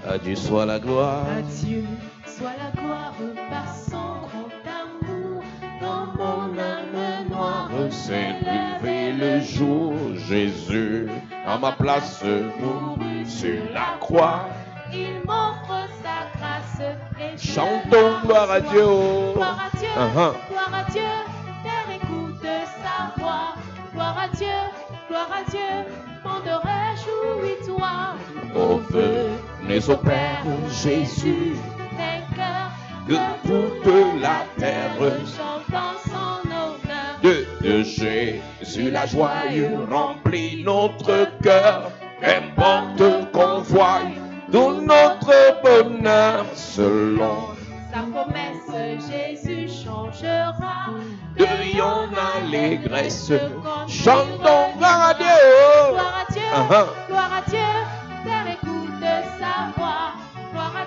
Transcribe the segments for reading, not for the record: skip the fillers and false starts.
À Dieu soit la gloire. À Dieu soit la gloire par son grand amour. Dans mon âme noire s'est levé le jour, Jésus à ma place mourut sur la croix. Il m'offre sa grâce et Chantons gloire à Dieu. Gloire à Dieu, gloire à Dieu, Père écoute sa voix. Gloire à Dieu, monde réjouis-toi. Oh, venez au Père Jésus, vainqueur, que toute la terre chante en son honneur. de Jésus la joie remplit notre cœur. Qu'importe qu'on voie tout notre bonheur selon sa promesse, Jésus changera. de yon allégresse. Chantons gloire à Dieu. Gloire à Dieu, gloire à Dieu, Père écoute sa voix. Gloire à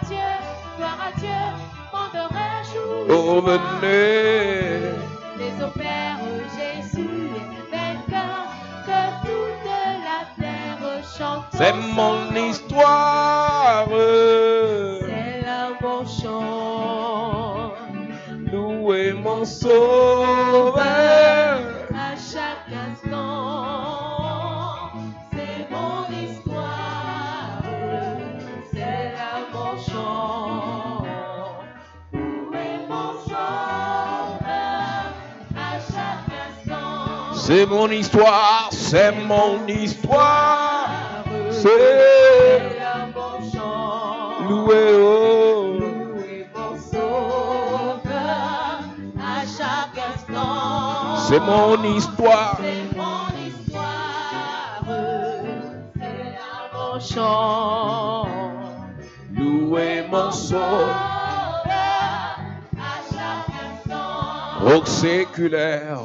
Dieu, monde réjouis. Oh, venez. Les opères Jésus est vainqueur, que toute la terre chante. C'est mon histoire. C'est un bon chant. Louez mon sauveur. À chaque instant, c'est mon histoire. C'est un bon chant. Louez mon sauveur. À chaque instant, C'est mon histoire, c'est mon histoire. C'est un bon chant. loué, oh. Louez mon sauveur. À chaque instant, C'est mon histoire. c'est mon histoire. C'est un bon chant. Loué mon sauveur. À chaque instant, Roc séculaire,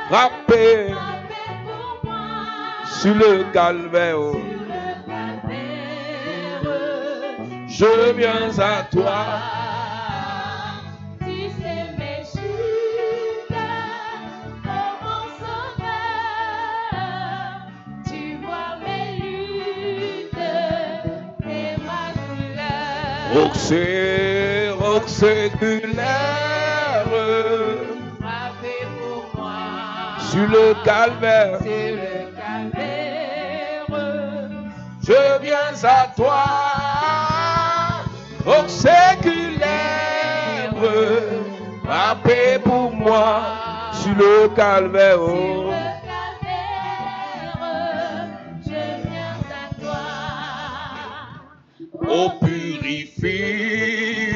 frappé frappez pour moi sur le calvaire. sur le calvaire. Je viens à toi. Tu sais mes chutes, oh mon sauveur. Tu vois mes luttes et ma douleur. Roc séculaire Frappez pour moi sur le calvaire. sur le calvaire. Je viens à toi. Roc séculaire, frappé pour moi sur le calvaire. Sur le calvaire, je viens à toi. Oh, purifie,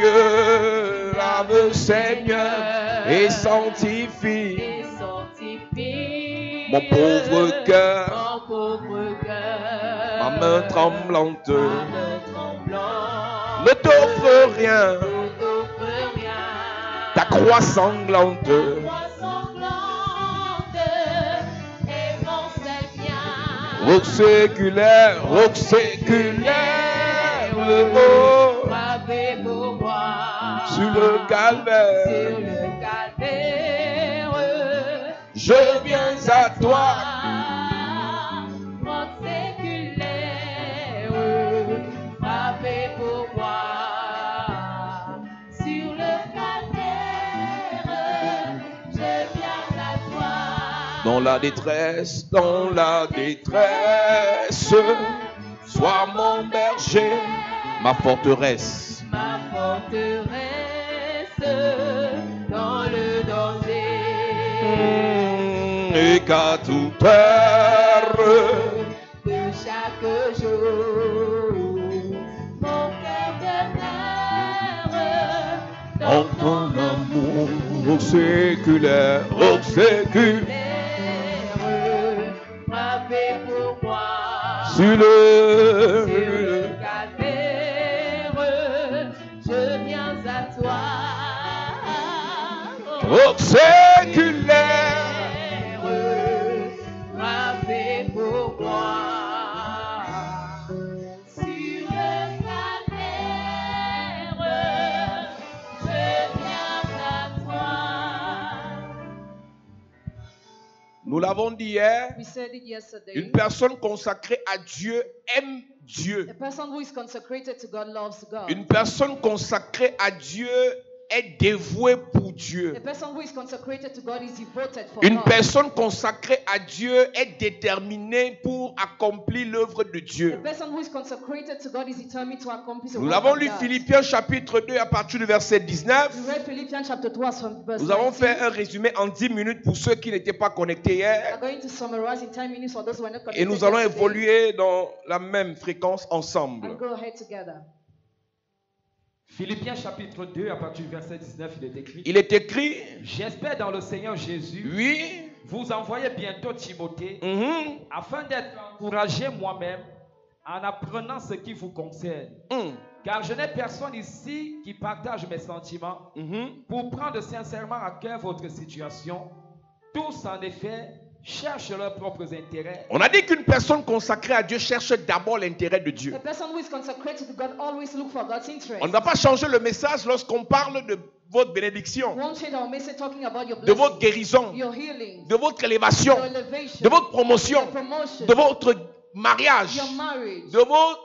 lave Seigneur et sanctifie Et sanctifie mon pauvre cœur, mon pauvre cœur. ma main tremblante. Ma main tremblante Ne t'offre rien, ne t'offre rien. ta croix sanglante. Croix sanglante et mon seul bien. Roc séculaire, oh, Frappez pour moi sur le sur calvaire. le calvaire. Je viens à toi. Roc séculaire, frappez pour moi sur le calvaire. Je viens à toi. Dans la détresse, sois mon berger, ma forteresse. Ma forteresse dans le danger. Et qu'à toute heure, De chaque jour, mon cœur demeure en ton amour, roc séculaire, frappez pour moi sur sur le le calvaire. Je viens à toi. roc séculaire. Frappez pour moi sur le calvaire. Je viens à toi. Nous l'avons dit hier, We said it yesterday. une personne consacrée à Dieu aime Dieu. A person who is consecrated to God loves God. Une personne consacrée à Dieu est dévouée pour Dieu. A person who is consecrated to God is devoted for Une God. personne consacrée à Dieu est déterminée pour accomplir l'œuvre de A Dieu. person who is consecrated to God is determined to accomplish the Nous work l'avons of lu God. Philippiens chapitre 2 à partir du verset 19. We read Philippians chapter 2 from verse Nous avons 19. fait un résumé en 10 minutes pour ceux qui n'étaient pas connectés We are hier. going to summarize in 10 minutes for those who are not Et connected nous allons yesterday, évoluer dans la même fréquence ensemble. and go ahead together. Philippiens chapitre 2, à partir du verset 19, il est écrit: Il est écrit, J'espère dans le Seigneur Jésus oui, vous envoyer bientôt Timothée, afin d'être encouragé moi-même en apprenant ce qui vous concerne. Car je n'ai personne ici qui partage mes sentiments pour prendre sincèrement à cœur votre situation. Tous, en effet, cherchent leurs propres intérêts. On a dit qu'une personne consacrée à Dieu cherche d'abord l'intérêt de Dieu. A person who is consecrated to God always look for God's interest. On ne va pas changer le message lorsqu'on parle de votre bénédiction, We won't change our message talking about your de votre blessing, guérison, your healing, de votre élévation, your elevation, de votre promotion, your promotion, de votre mariage, your marriage, de vos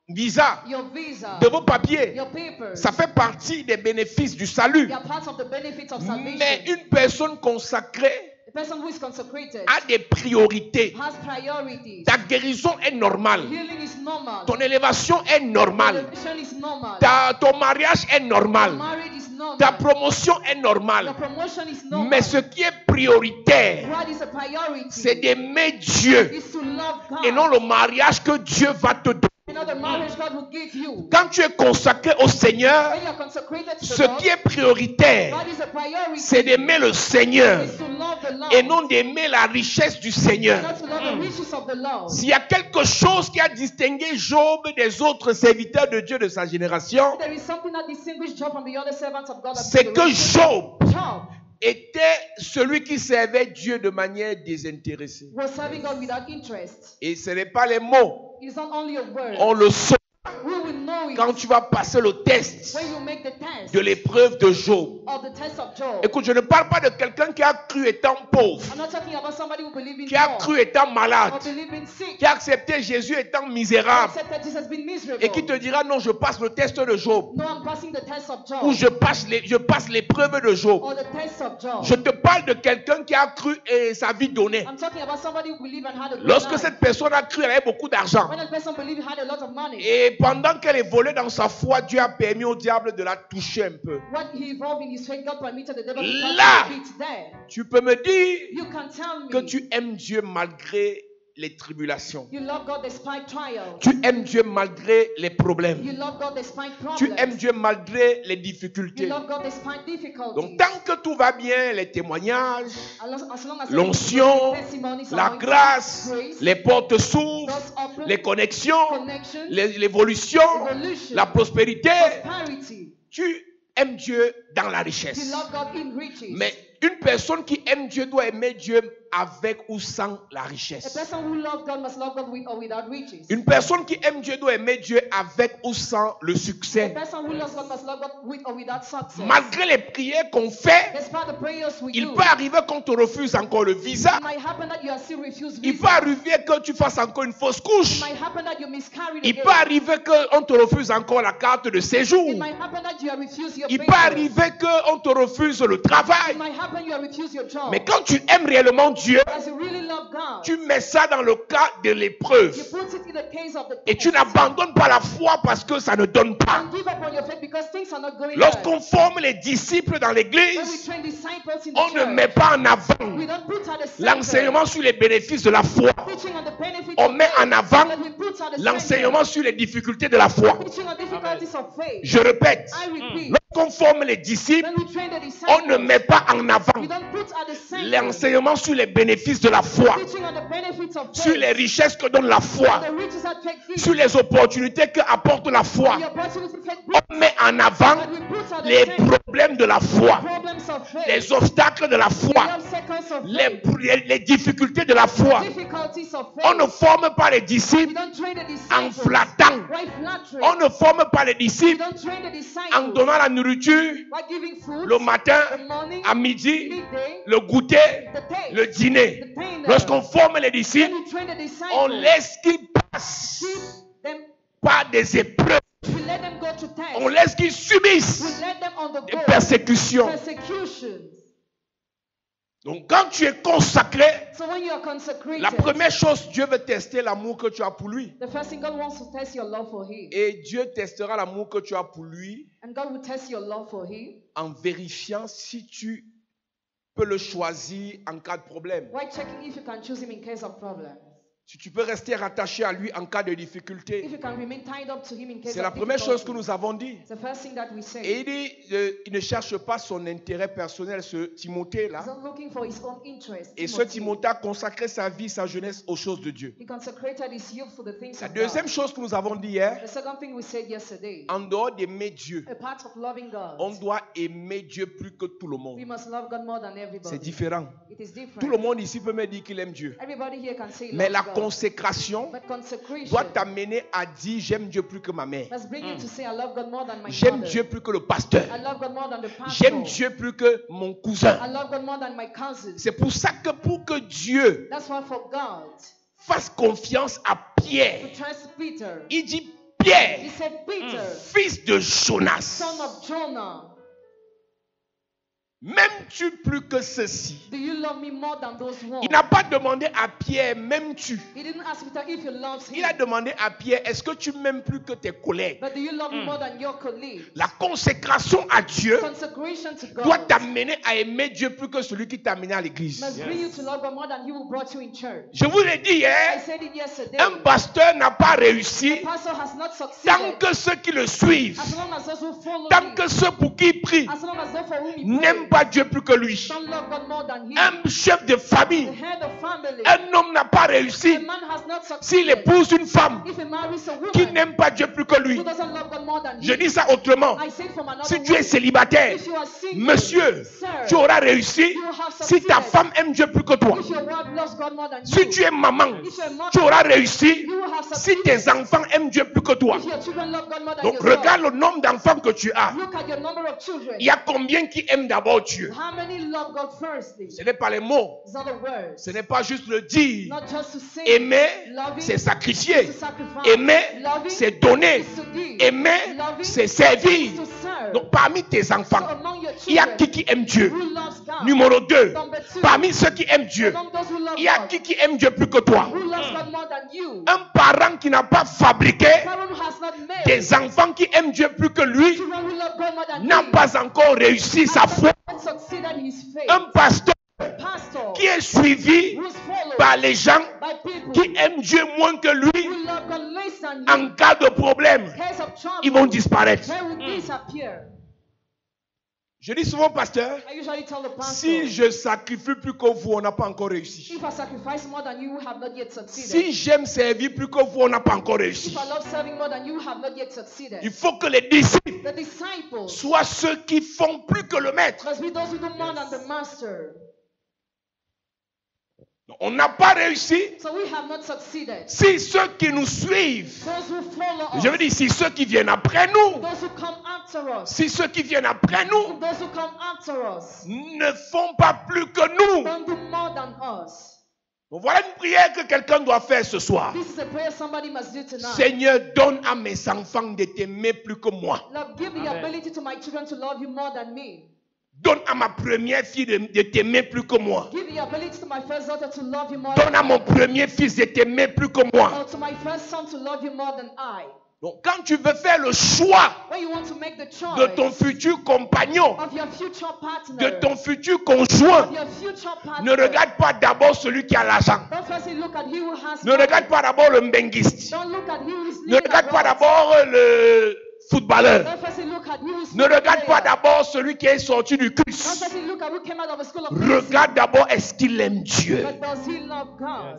visas, your visa, de vos papiers. your papers. Ça fait partie des bénéfices du salut. They are parts of the benefits of salvation. Mais une personne consacrée A person who is consecrated a des priorités. has priorities. Ta guérison est normale. Healing is normal. Ton élévation est normale. Elevation is normal. Ton mariage est normal. Marriage is normal. Ta promotion est Your normale. promotion is normal. Mais ce qui est prioritaire, What is a priority? c'est d'aimer Dieu Is to love God. et non le mariage que Dieu va te donner. And not the marriage God will give you. Quand tu es consacré au Seigneur, When you are consecrated to ce the qui Lord, est prioritaire, what is a priority? c'est d'aimer le Seigneur Is to love the Lord. et non d'aimer la richesse du Seigneur. Not to love the riches of the Lord. S'il y a quelque chose qui a distingué Job des autres serviteurs de Dieu de sa génération, There is something that distinguishes Job from the other servants of God. of c'est que generation. Job Job était celui qui servait Dieu de manière désintéressée. was serving God without interest. Et ce n'est pas les mots, It is not only a word. on le sait We will know it quand tu vas passer le test when you make the test de l'épreuve de Job. of the test of Job. Écoute, je ne parle pas de quelqu'un qui a cru étant pauvre, I'm not talking about somebody who believes in qui a God cru étant malade, or believe in sick. qui a accepté Jésus étant misérable Except that Jesus has been miserable. et qui te dira non, je passe le test de Job No, I'm passing the test of Job ou je passe l'épreuve de Job. or the test of Job. Je te parle de quelqu'un qui a cru et sa vie donnée. I'm talking about somebody who believed and had a good Lorsque life. cette personne a cru, elle avait beaucoup d'argent. When a person believed he had a lot of money, Et pendant qu'elle évoluait dans sa foi, Dieu a permis au diable de la toucher un peu. what he evolved in his faith, God permitted the devil to touch Là, him a bit there. tu peux me dire You can tell que me tu aimes Dieu malgré les tribulations. you love God despite trials. Tu aimes Dieu malgré les You problèmes. love God despite problems. Tu aimes Dieu malgré les You difficultés. love God despite difficulties. Donc tant que tout va bien, les témoignages, As long as l'onction, testimonies, la anointing, grâce, grace, les portes s'ouvrent, doors open, les connexions, connections, l'évolution, evolution, la prospérité, prosperity. tu aimes Dieu dans la You richesse. love God in riches. Mais une personne qui aime Dieu doit aimer Dieu avec ou sans la A richesse. person who loves God must love God with or without riches. Une personne qui aime Dieu doit aimer Dieu avec ou sans le A succès. person who loves God must love God with or without success. Malgré les prières qu'on fait, Despite the prayers we il do, peut arriver qu'on te refuse encore le visa. it might happen that you are still refused Il visa. peut arriver que tu fasses encore une fausse It couche. might happen that you miscarried Il again. peut arriver qu'on te refuse encore la carte de séjour. It might happen that you are refused your Il peut papers. arriver qu'on te refuse le It travail. might happen you are refused your job. Mais quand tu aimes réellement Dieu, As you really love God, tu mets ça dans le cas de l'épreuve. you put it in the case of the Et tu test. n'abandonnes pas la foi parce que ça ne donne pas. Don't give up on your faith because things are not going Lorsqu'on well. forme les disciples dans When we l'église, train disciples in the on ne church, met pas en avant we don't put at the center l'enseignement sur les bénéfices de la foi. teaching on the benefits On of met faith, en avant but we put at the l'enseignement sur les difficultés de la foi. center teaching on difficulties of faith. Je répète, I repeat, lorsqu'on forme les disciples, when we train the on ne disciples, met pas en we avant don't put at the center l'enseignement sur les bénéfices de la foi, teaching on the benefits of sur faith, les richesses que donne la foi, the riches that faith gives, sur les opportunités que apporte la foi. the opportunity faith brings, On met en avant but we put at the les center problèmes de la foi, problems of faith, les obstacles de la the foi, obstacles of les, faith, les difficultés de la foi. difficulties of faith. On ne forme pas les We disciples don't train the en disciples flattant. by flattery. On ne forme pas les We disciples don't train the en disciples donnant la nourriture by giving food, le matin, the morning, à midi, midday, le goûter, the taste, le dîner. the dinner. Lorsqu'on forme les disciples, When we train the disciples, on laisse qu'ils passent. keep them par des épreuves. We let them go to tests. On laisse qu'ils subissent We let them undergo des persécutions. persecutions. Donc quand tu es consacré, So when you are consecrated, la première chose, Dieu veut tester l'amour que tu as pour lui. the first thing God wants to test your love for Him. Et Dieu testera l'amour que tu as pour lui And God will test your love for Him. en vérifiant si tu peux le choisir en cas de problème. Why checking if you can choose Him in case of problems? Si tu peux rester rattaché à lui en cas de If difficulté. you can remain tied up to Him in case C'est of la première chose que difficulty. nous avons dit. It's the first thing that we say. Et il dit, il ne cherche pas son intérêt personnel, ce Timothée He's là. not looking for his own interest. Et ce Timothy. Timothée a consacré sa vie, sa jeunesse aux choses de Dieu. He consecrated his youth for the things La of deuxième God. chose que nous avons dit hier, The second thing we said yesterday, en dehors d'aimer Dieu, a part of loving God, on doit aimer Dieu plus que tout le we monde. must love God more than C'est everybody. différent. It is different. Tout le monde ici peut me dire qu'il aime Dieu. Everybody here can say he Mais loves la God. consécration But consecration doit t'amener à dire j'aime Dieu plus que ma mère. must bring you to say I love God more than my J'aime mother. Dieu plus que le pasteur. I love God more than the pastor. J'aime Dieu plus que mon cousin. I love God more than my cousins. C'est pour ça que pour que Dieu That's why for God fasse confiance à to Pierre, trust Peter, il dit he Pierre, said, Peter, fils de Jonas, son of Jonah, m'aimes-tu plus que ceci? do you love me more than those ones? Il n'a pas demandé à Pierre, m'aimes-tu? He didn't ask Peter if he loves him. Il a demandé à Pierre, est-ce que tu m'aimes plus que tes collègues? But do you love me more than your colleagues? La consécration à Dieu Consecration to doit God t'amener à aimer Dieu plus que celui qui t'a amené à l'église. must bring you to love God more than he who brought you in church. Je vous l'ai dit I hier, said it yesterday. un pasteur n'a pas réussi Pastor has not tant succeeded que ceux qui le suivent, as long as those who follow tant him, que ceux pour qui il prie, as long as those for whom he n'aiment prays, pas Dieu plus que lui. don't love God more than him. Un chef de The famille, head of family, un homme n'a pas a réussi man has not s'il succeeded épouse une femme if he marries a qui woman n'aime pas Dieu plus que lui. who doesn't love God more than Je him. dis ça autrement. I say it from another Si tu es way. célibataire, If you are single, monsieur, sir, tu auras réussi you have si ta succeeded. femme aime Dieu plus que toi. If your wife loves God more than Si you, tu es maman, if you're a mother, tu auras réussi you will have si succeeded. tes enfants aiment Dieu plus que toi. If your children love God more than Donc yourself, regarde le nombre d'enfants que tu as. look at your number of children. Il y a combien qui aiment d'abord Dieu? How many love God firstly? Ce n'est pas les mots. It's not the words. Ce n'est pas juste le dire. Not just to say. Aimer, Loving c'est is sacrifier. to sacrifice. Aimer, Loving c'est donner. is to give. Aimer, Loving c'est servir. is to serve. Donc parmi tes So enfants, among your il y a children, qui aime Dieu? who loves God? Numéro 2, Number two, parmi ceux qui aiment Dieu, among those who love il y a God, qui aime Dieu plus que toi? who loves God more than you? Un parent qui n'a pas fabriqué Parent who has not made des enfants qui aiment Dieu plus que lui children who love God more than n'a him, pas encore réussi sa foi. and succeeded his faith. Un pasteur Pastor qui est suivi who is followed par les gens by people qui aiment Dieu moins que lui who love God less than you. en cas de problème, Case of trouble, ils vont disparaître. they will disappear. Je dis souvent, pasteur, I usually tell the pastor, si je sacrifie plus que vous, on n'a pas encore réussi. if I sacrifice more than you, you have not yet succeeded. Si j'aime servir plus que vous, on n'a pas encore réussi. If I love serving more than you, have not yet succeeded. Il faut que les disciples The disciples soient ceux qui font plus que le maître. must be those who do more than the master. On n'a pas réussi So we have not succeeded. si ceux qui nous suivent, Those who follow us, je veux dire, si ceux qui viennent après nous, those who come after us, si ceux qui viennent après nous those who come after us, ne font pas plus que nous. don't do more than us. Donc voilà une prière que quelqu'un doit faire ce soir. This is a prayer somebody must do tonight. Seigneur, donne à mes enfants de t'aimer plus que moi. Lord, give the ability to my children to love you more than me. Donne à ma première fille de t'aimer plus que moi. Give the ability to my first daughter to love you more Donne à than mon premier fils de t'aimer plus que moi. or to my first son to love you more than I. Donc quand tu veux faire le choix When you want to make the choice de ton futur compagnon, of your future partner, de ton futur conjoint, of your future partner, ne regarde pas d'abord celui qui a l'argent. don't firstly look at he who has Ne money. regarde pas d'abord le mbenguiste. Don't look at he who is Ne living regarde pas abroad. d'abord le footballeur. Don't firstly look at who is Ne regarde pas d'abord celui qui est sorti du Don't Christ. firstly look at who came out of a school of medicine. Regarde d'abord est-ce qu'il aime Dieu. But does he love God?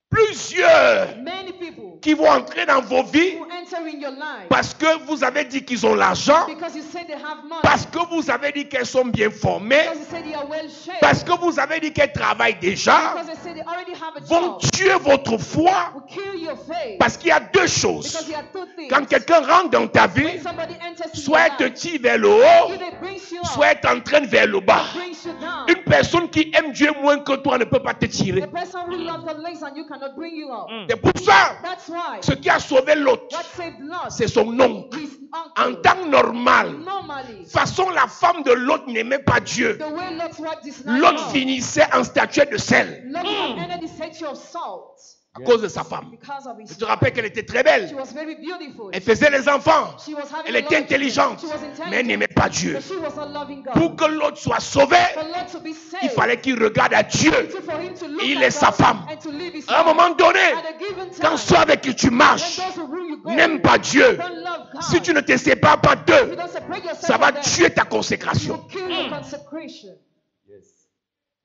Plusieurs Many people qui vont entrer dans vos vies who enter in your life parce que vous avez dit qu'ils ont l'argent, because you say they have money, parce que vous avez dit qu'elles sont bien formées, because you say they are well shaped, parce que vous avez dit qu'elles travaillent déjà, because they say they already have a vont job, tuer votre foi will kill your faith. parce qu'il y a deux Because choses. there are two things. Quand quelqu'un rentre dans ta vie, When somebody enters in soit your elle te life, tire vers le haut, either it brings you up, soit elle t'entraîne vers le bas. brings you down. Une personne qui aime Dieu moins que toi ne peut pas te tirer. The person who loves God less than you cannot bring you up. C'est pour ça, That's why ce qui a sauvé l'autre, what saved Lot, c'est son oncle. his En uncle. temps normal, Normally, façon la femme de l'autre n'aimait pas Dieu. the way Lot's wife disliked L'autre God, finissait en statuette de sel Lot had entered the statue of salt à cause de sa femme. because of his Je te rappelle qu'elle était très belle. She was very beautiful. Elle faisait les enfants. She was having Elle a était lot of intelligente. children. She was intelligent, Mais elle n'aimait pas Dieu. but she was not loving God. Pour que l'autre soit sauvé, For Lot to be saved, il fallait qu'il regarde à Dieu. for him to look Il at est sa God femme. and to live his À un life. moment donné, At a given time, quand ceux avec qui tu when marches those who you go n'aiment pas Dieu, don't love God, si tu ne te sépares pas if d'eux, you don't separate yourself ça va from them, tuer ta you consécration. will kill your consecration.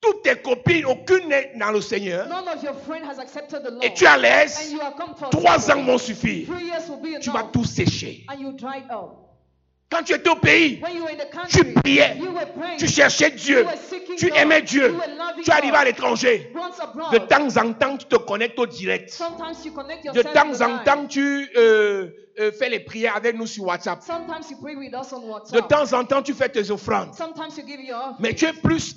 Toutes tes copines, aucune n'est dans le Seigneur. None of your friend has accepted the Lord. Et tu es à And l'aise. you are comfortable. 3 ans vont suffire. 3 years will be Tu vas enough. tout sécher. And you dried up. Quand tu étais au pays, When you were in the tu country, priais. you were praying. Tu cherchais Dieu. You were seeking Tu God. aimais Dieu. You were loving Tu arrivais God. à l'étranger. Once abroad, De temps en temps, tu te connectes au direct. sometimes you connect De yourself temps to the en line. temps, tu fais les prières avec nous sur WhatsApp. Sometimes you pray with us on De WhatsApp. temps en temps, tu fais tes offrandes. Sometimes you give your offering. Mais tu es plus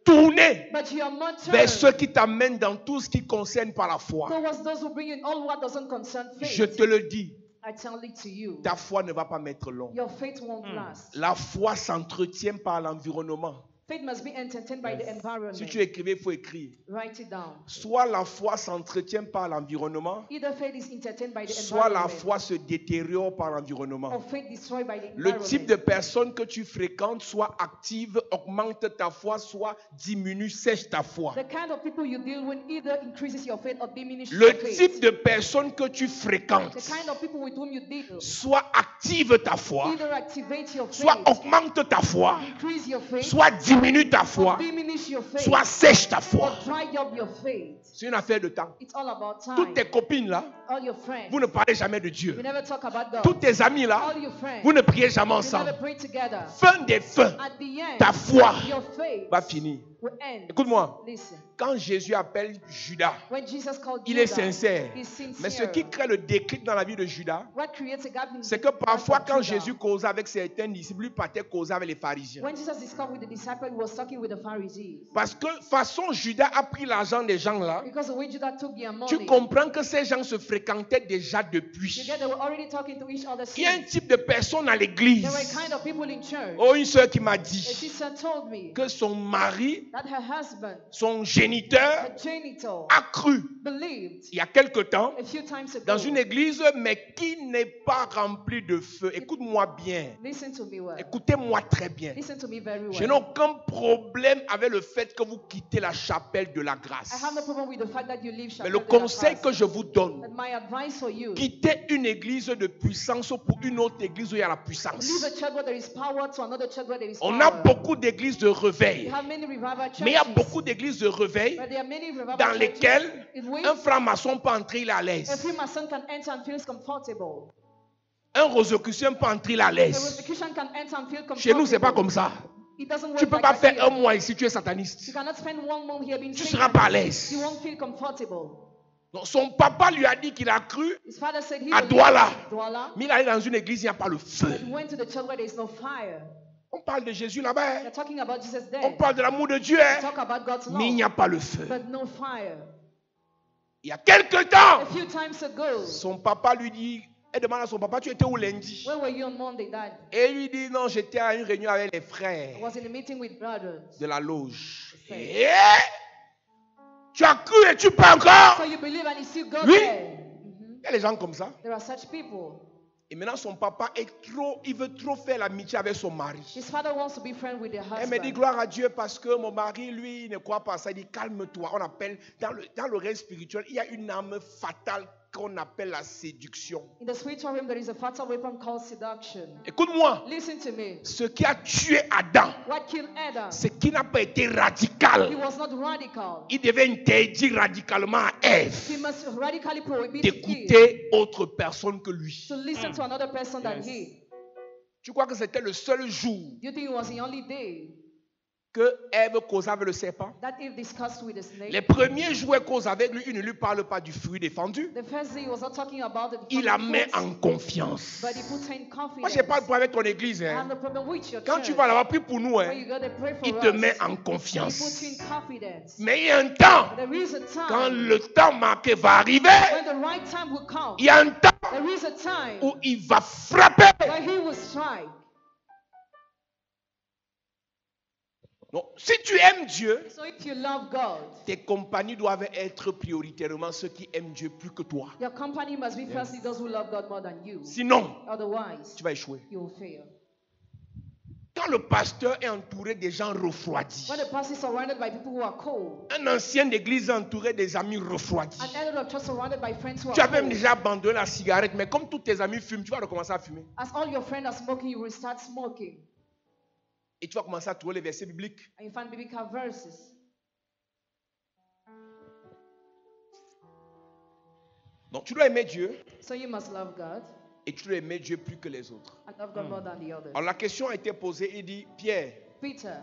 tourné But you are more vers turned ceux qui t'amènent dans tout ce qui concerne par la foi. towards those who bring in all what doesn't concern faith. Je te le dis, I tell it to you. ta foi ne va pas mettre long. Your faith won't last. La foi s'entretient par l'environnement. Faith must be entertained by the environment. Si tu écrivais, il faut écrire. Write it down. Soit la foi s'entretient par l'environnement, Either faith is entertained by the soit la environment, foi se détériore par l'environnement. or faith destroyed by the Le environment. type de personne que tu fréquentes, soit active, augmente ta foi, soit diminue, sèche ta foi. The kind of people you deal with either increases your faith or diminishes Le your faith. type de personne que tu fréquentes, The kind of people with whom you deal soit active ta foi, either activate your faith, soit augmente ta foi, increase your faith, soit diminue ta foi, diminish your faith, soit sèche ta or foi. dry up your faith. C'est une affaire de temps. It's all about time. Toutes tes copines là, All your friends, vous ne parlez jamais de you Dieu. never talk about God. Tous tes amis là, All your friends, vous ne priez jamais you ensemble. never pray together. Fin des fins, At the end, ta foi your faith va finir. will end. Écoute-moi, Listen, quand Jésus appelle Judas, when Jesus called il est Judas, sincère. he's sincere. Mais ce qui crée le déclic dans la vie de Judas, What creates a gap in c'est the que life parfois of quand Judas? Jésus causait avec certains disciples, il partait causer avec les pharisiens. When Jesus discovered with the disciples, he was talking with the Pharisees. Parce que façon Judas a pris l'argent des gens là, Because the way Judas took their money, tu comprends que ces gens se fréquentaient déjà depuis. you get they were already talking to each other. Il y a un since. type de personne à There were l'église. kind of people in church. Oh, une soeur qui m'a A dit sister told me que son mari, that her husband, son géniteur, her genitor, a cru believed il y a quelque temps a few times ago. dans une église, mais qui n'est pas remplie de feu. Écoute-moi bien. Listen to me well. Écoutez-moi très bien. Listen to me very well. Je n'ai aucun problème avec le fait que vous quittez la chapelle de la I grâce. have no problem with the fact that you leave Mais Chapel le de la conseil Grâce. que je vous donne, But my advice for you, quittez une église de puissance pour une autre église où il y a la leave puissance. a church where there is power to another church where there is On power. a beaucoup d'églises de You réveil, have many revival churches, mais il y a beaucoup d'églises de réveil but there are many revival dans churches lesquelles in which un franc-maçon peut entrer, il est à a l'aise. Freemason can enter and feels comfortable. Un rosicrucien peut entrer, il est à A l'aise. Rosicrucian can enter and feel comfortable. Chez nous, c'est pas comme ça. It doesn't work Tu peux like pas that faire here. un mois ici, tu es sataniste. You cannot spend 1 month here being Tu Satan. seras pas à l'aise. You won't feel comfortable. Donc, son papa lui a dit qu'il a cru His father said he à believed Douala. in Douala. Mais il est allé dans une église, il n'y a pas le feu. He went to the church where there is no fire. On parle de Jésus là-bas. hein. They're talking about Jesus On there. parle de l'amour de Dieu. They hein. talk about God's Mais il n'y love, a pas le feu. but no fire. Il y a quelque temps, A few times ago, son papa lui dit, elle demande à son papa, tu étais où lundi? where were you on Monday, Dad? Et il lui dit, non, j'étais à une réunion avec les frères I was in a meeting with brothers. de la loge. Okay. Et tu as cru et tu peux encore? So you believe and you still go Oui. there. Il y a des gens comme ça. There are such people. Et maintenant, son papa il veut trop faire l'amitié avec son mari. His father wants to be friends with their Elle me dit, husband. gloire à Dieu, parce que mon mari, lui, il ne croit pas à ça. Il dit, calme-toi. On appelle, dans le règne spirituel, il y a une arme fatale qu'on appelle la séduction. In the spiritual realm, there is a fatal weapon called seduction. Écoute-moi, Listen to me. ce qui a tué Adam, What killed Adam? c'est qu'il n'a pas été He radical. was not radical. Il devait interdire radicalement à He Ève must radically prohibit Eve d'écouter autre personne que lui. to listen to another person than he. Tu crois que c'était le seul jour You think it was the only day que Ève causa avec le serpent. that Eve discussed with the snake. Les premiers jouets cause avec lui, il ne lui parle pas du fruit défendu. The first day he was not talking about the Il la met fruits, en confiance. but he put her in confidence. Moi, je n'ai pas de problème avec ton église. I have Hein. no problem with your Quand church. tu vas là-bas, prie pour nous. When Hein. you go there, pray for Il te us. met en He puts confiance. you in confidence. Mais il y a un temps, There is a time quand le temps marqué va arriver, when the right time will come. il y a un temps There is a time où il va frapper. where he will strike. Donc, si tu aimes Dieu, So if you love God, tes compagnies doivent être prioritairement ceux qui aiment Dieu plus que toi. your company must be firstly those who love God more than you. Sinon, Otherwise, tu vas échouer. you will fail. Quand le pasteur est entouré des gens refroidis, When the pastor is surrounded by people who are cold, un ancien d'église est entouré des amis refroidis. an elder of church surrounded by friends who Tu as are même cold. déjà abandonné la cigarette, mais comme tous tes amis fument, tu vas recommencer à fumer. As all your friends are smoking, you will start smoking. Et tu vas commencer à trouver les versets bibliques. And you find biblical verses. Donc tu dois aimer Dieu So you must love God et tu dois aimer Dieu plus que les autres. and love God more than the others. Alors la question a été posée, il dit, Pierre, Peter,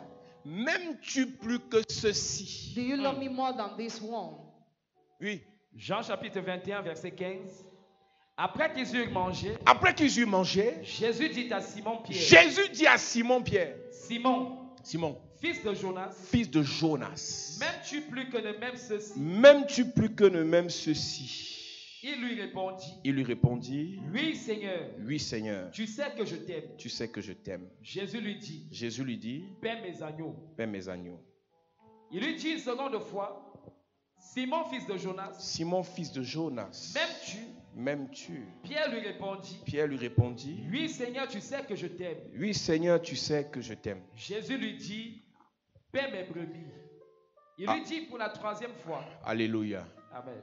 m'aimes-tu plus que ceci? do you love me more than this one? Oui. Jean chapitre 21, verset 15. Après qu'ils eurent mangé, Après qu'ils eurent mangé, Jésus dit à Simon Pierre, Jésus dit à Simon Pierre, Simon, Simon, fils de Jonas, fils de Jonas, m'aimes-tu plus que ne m'aimes ceci? m'aimes-tu plus que ne m'aimes ceci? Il lui répondit, Il lui répondit, oui Seigneur, oui Seigneur, tu sais que je t'aime. tu sais que je t'aime. Jésus lui dit, Jésus lui dit, paie mes agneaux. paie mes agneaux. Il lui dit une seconde fois, Simon, fils de Jonas, Simon, fils de Jonas, m'aimes-tu? m'aimes-tu? Pierre lui répondit, Pierre lui répondit, oui Seigneur, tu sais que je t'aime. oui Seigneur, tu sais que je t'aime. Jésus lui dit, paie mes brebis. Il lui dit pour la troisième fois, Alléluia. Amen.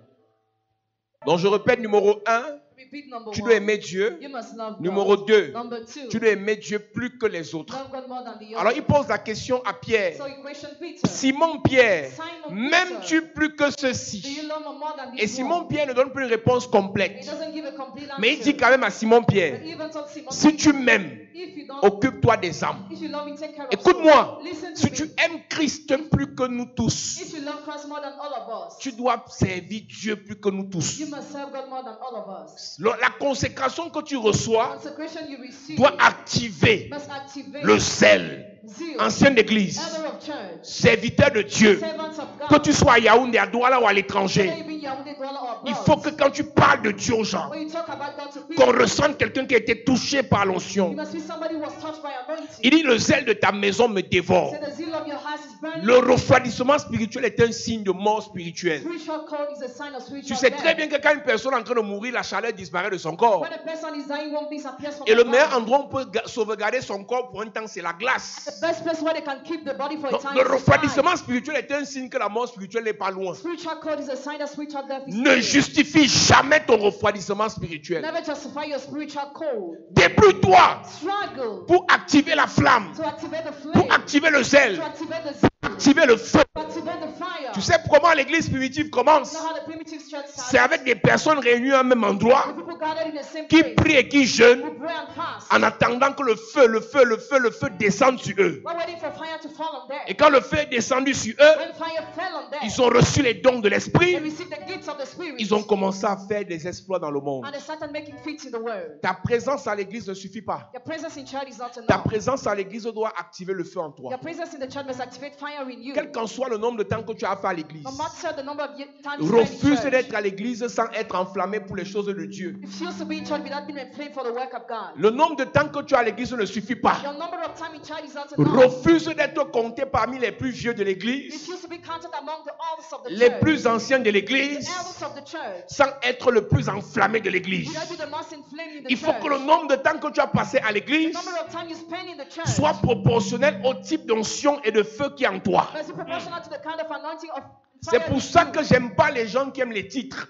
Donc je répète, numéro 1, Repeat number tu one. dois aimer Dieu. You must love Numéro God. 2, Number two, tu dois aimer Dieu plus que les autres. love God more than the Alors il others. pose la question à Pierre. So you question Peter. Simon Pierre, Simon m'aimes-tu plus que Do you ceci? love me more than Et this Simon one? Pierre ne donne plus une réponse He complète. doesn't give a complete answer. Mais il dit quand même à Simon But Pierre, he even told Simon, si tu m'aimes, if you don't, occupe-toi des âmes. if you love me, take care of Écoute-moi, souls. Listen to si me. tu aimes Christ plus que nous tous, If you love Christ more than all of us, tu dois servir Dieu plus que nous tous. you must serve God more than all of us. La consécration que tu reçois Consecration you receive doit activer must activate le zèle. zeal. Ancienne d'église, Elder of church, serviteur de Dieu, servants of que God, tu sois à Yaoundé, à Douala ou à whether l'étranger, you be in Yaoundé, Douala or il abroad, faut que quand tu parles de Dieu aux gens, when you talk about God to qu'on people, ressente quelqu'un qui a été touché par you l'onction. must be somebody who was touched by anointing. Il dit, le zèle de ta maison me dévore. Say the zeal of your house is burning. Le refroidissement spirituel est un signe de mort spirituelle. Spiritual cold is a sign of Tu spiritual sais death. très bien que quand une personne est en train de mourir, la chaleur disparaît de son corps. When a person is dying, warmth disappears from Et the le body. meilleur endroit où on peut sauvegarder son corps pour un temps, c'est la glace. The best place where they can keep the body for a Donc, time le is the refroidissement spirituel est un signe que la mort spirituelle n'est pas loin. fire. Spiritual cold is a sign that spiritual death is Ne near. justifie jamais ton refroidissement spirituel. Never justify your spiritual cold. Débrouille-toi Struggle pour activer la flamme, to activate the flame, pour activer le zèle, to activate the zeal, activer le feu. to activate the fire. Tu sais comment l'église primitive commence? You know how the primitive church C'est started? avec des personnes réunies à un même endroit, The people gathered in the same qui place. prient et qui jeûnent Who pray and fast. en attendant que le feu descende sur eux. We're waiting for fire to fall on them. Et quand le feu est descendu sur eux, When fire fell on them, ils ont reçu les dons de they l'esprit. received the gifts of the Spirit. Ils ont commencé à faire des exploits dans le monde. And they started making feats in the world. Ta présence à l'église ne suffit pas. Your presence in church is not Ta enough. présence à l'église doit activer le feu en toi. Your presence in the church must activate fire in you. Quel qu'en soit le nombre de temps que tu as fait à l'église, No matter the number of times you spend in refuse church. d'être à l'église sans être enflammé pour les choses de Dieu. Refuse to be in church without being inflamed for the work of God. Le nombre de temps que tu as à l'église ne suffit pas. Your number of time in church is not enough. Refuse d'être compté parmi les plus vieux de l'église, Refuse to be counted among the elders of the les church. plus anciens de The l'église, elders of the church. sans être le plus enflammé de l'église. Without be the most inflamed in the Il faut church. que le nombre de temps que tu as passé à The l'église number of time you spend in the church soit proportionnel au type d'onction et de feu qui est en toi. must be proportional to the kind of anointing of C'est pour ça que j'aime pas les gens qui aiment les titres.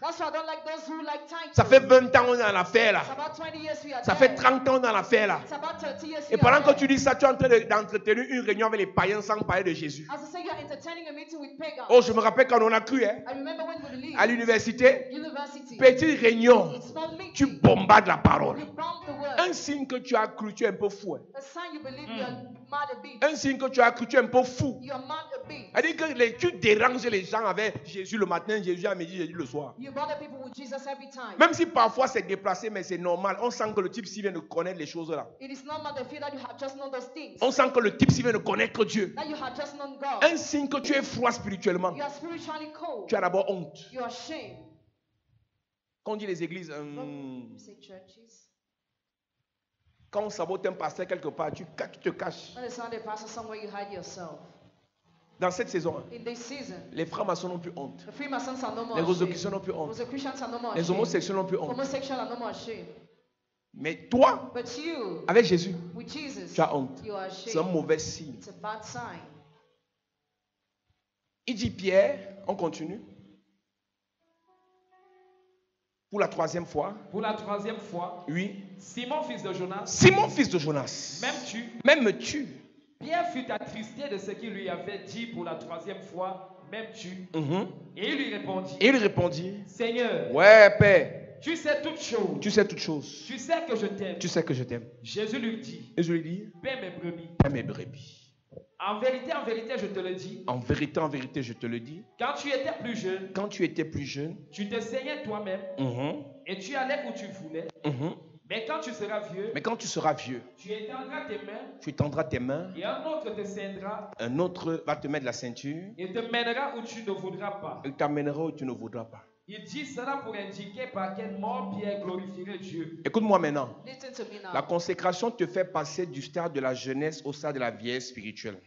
Ça fait 20 ans on est dans l'affaire là. Ça fait 30 ans dans l'affaire là. Et pendant que tu dis ça, tu es en train d'entretenir une réunion avec les païens sans parler de Jésus. Oh, je me rappelle quand on a cru à l'université. Petite réunion. Tu bombardes la parole. Un signe que tu as cru, tu es un peu fou. Un signe que tu as cru, tu es un peu fou. C'est-à-dire que tu déranges les gens avec Jésus le matin, Jésus à midi, Jésus le soir. Même si parfois c'est déplacé, mais c'est normal. On sent que le type s'il vient de connaître les choses là. On sent que le type s'il vient de connaître Dieu. Un signe que tu es froid spirituellement. Tu as d'abord honte. Quand on dit les églises, quand on sabote un pasteur quelque part, tu te caches. Dans cette saison, les francs-maçons n'ont plus honte. Les rosicruciens n'ont plus honte. Les homosexuels n'ont plus honte. Mais toi, avec Jésus, tu as honte. C'est un mauvais signe. Il dit Pierre, on continue. Pour la troisième fois. Pour la troisième fois. Oui. Simon, fils de Jonas. Simon, fils de Jonas. M'aimes-tu? Pierre fut attristé de ce qu'il lui avait dit pour la troisième fois. M'aimes-tu? Et il lui répondit. Seigneur. Ouais, Père. Tu sais toutes choses. Tu sais toutes choses. Tu sais que je t'aime. Tu sais que je t'aime. Jésus lui dit. Paie mes brebis. Paie mes brebis. En vérité, je te le dis. En vérité, je te le dis. Quand tu étais plus jeune. Tu te saignais toi-même. Et tu allais où tu voulais. Mais quand tu seras vieux. Tu étendras tes mains. Et un autre te ceindra. Un autre va te mettre la ceinture. Et te mènera où tu ne voudras pas. Il t'amènera où tu ne voudras pas. Il dit cela pour indiquer par quel mort Pierre glorifierait Dieu. Écoute-moi maintenant. La consécration te fait passer du stade de la jeunesse au stade de la vieillesse spirituelle.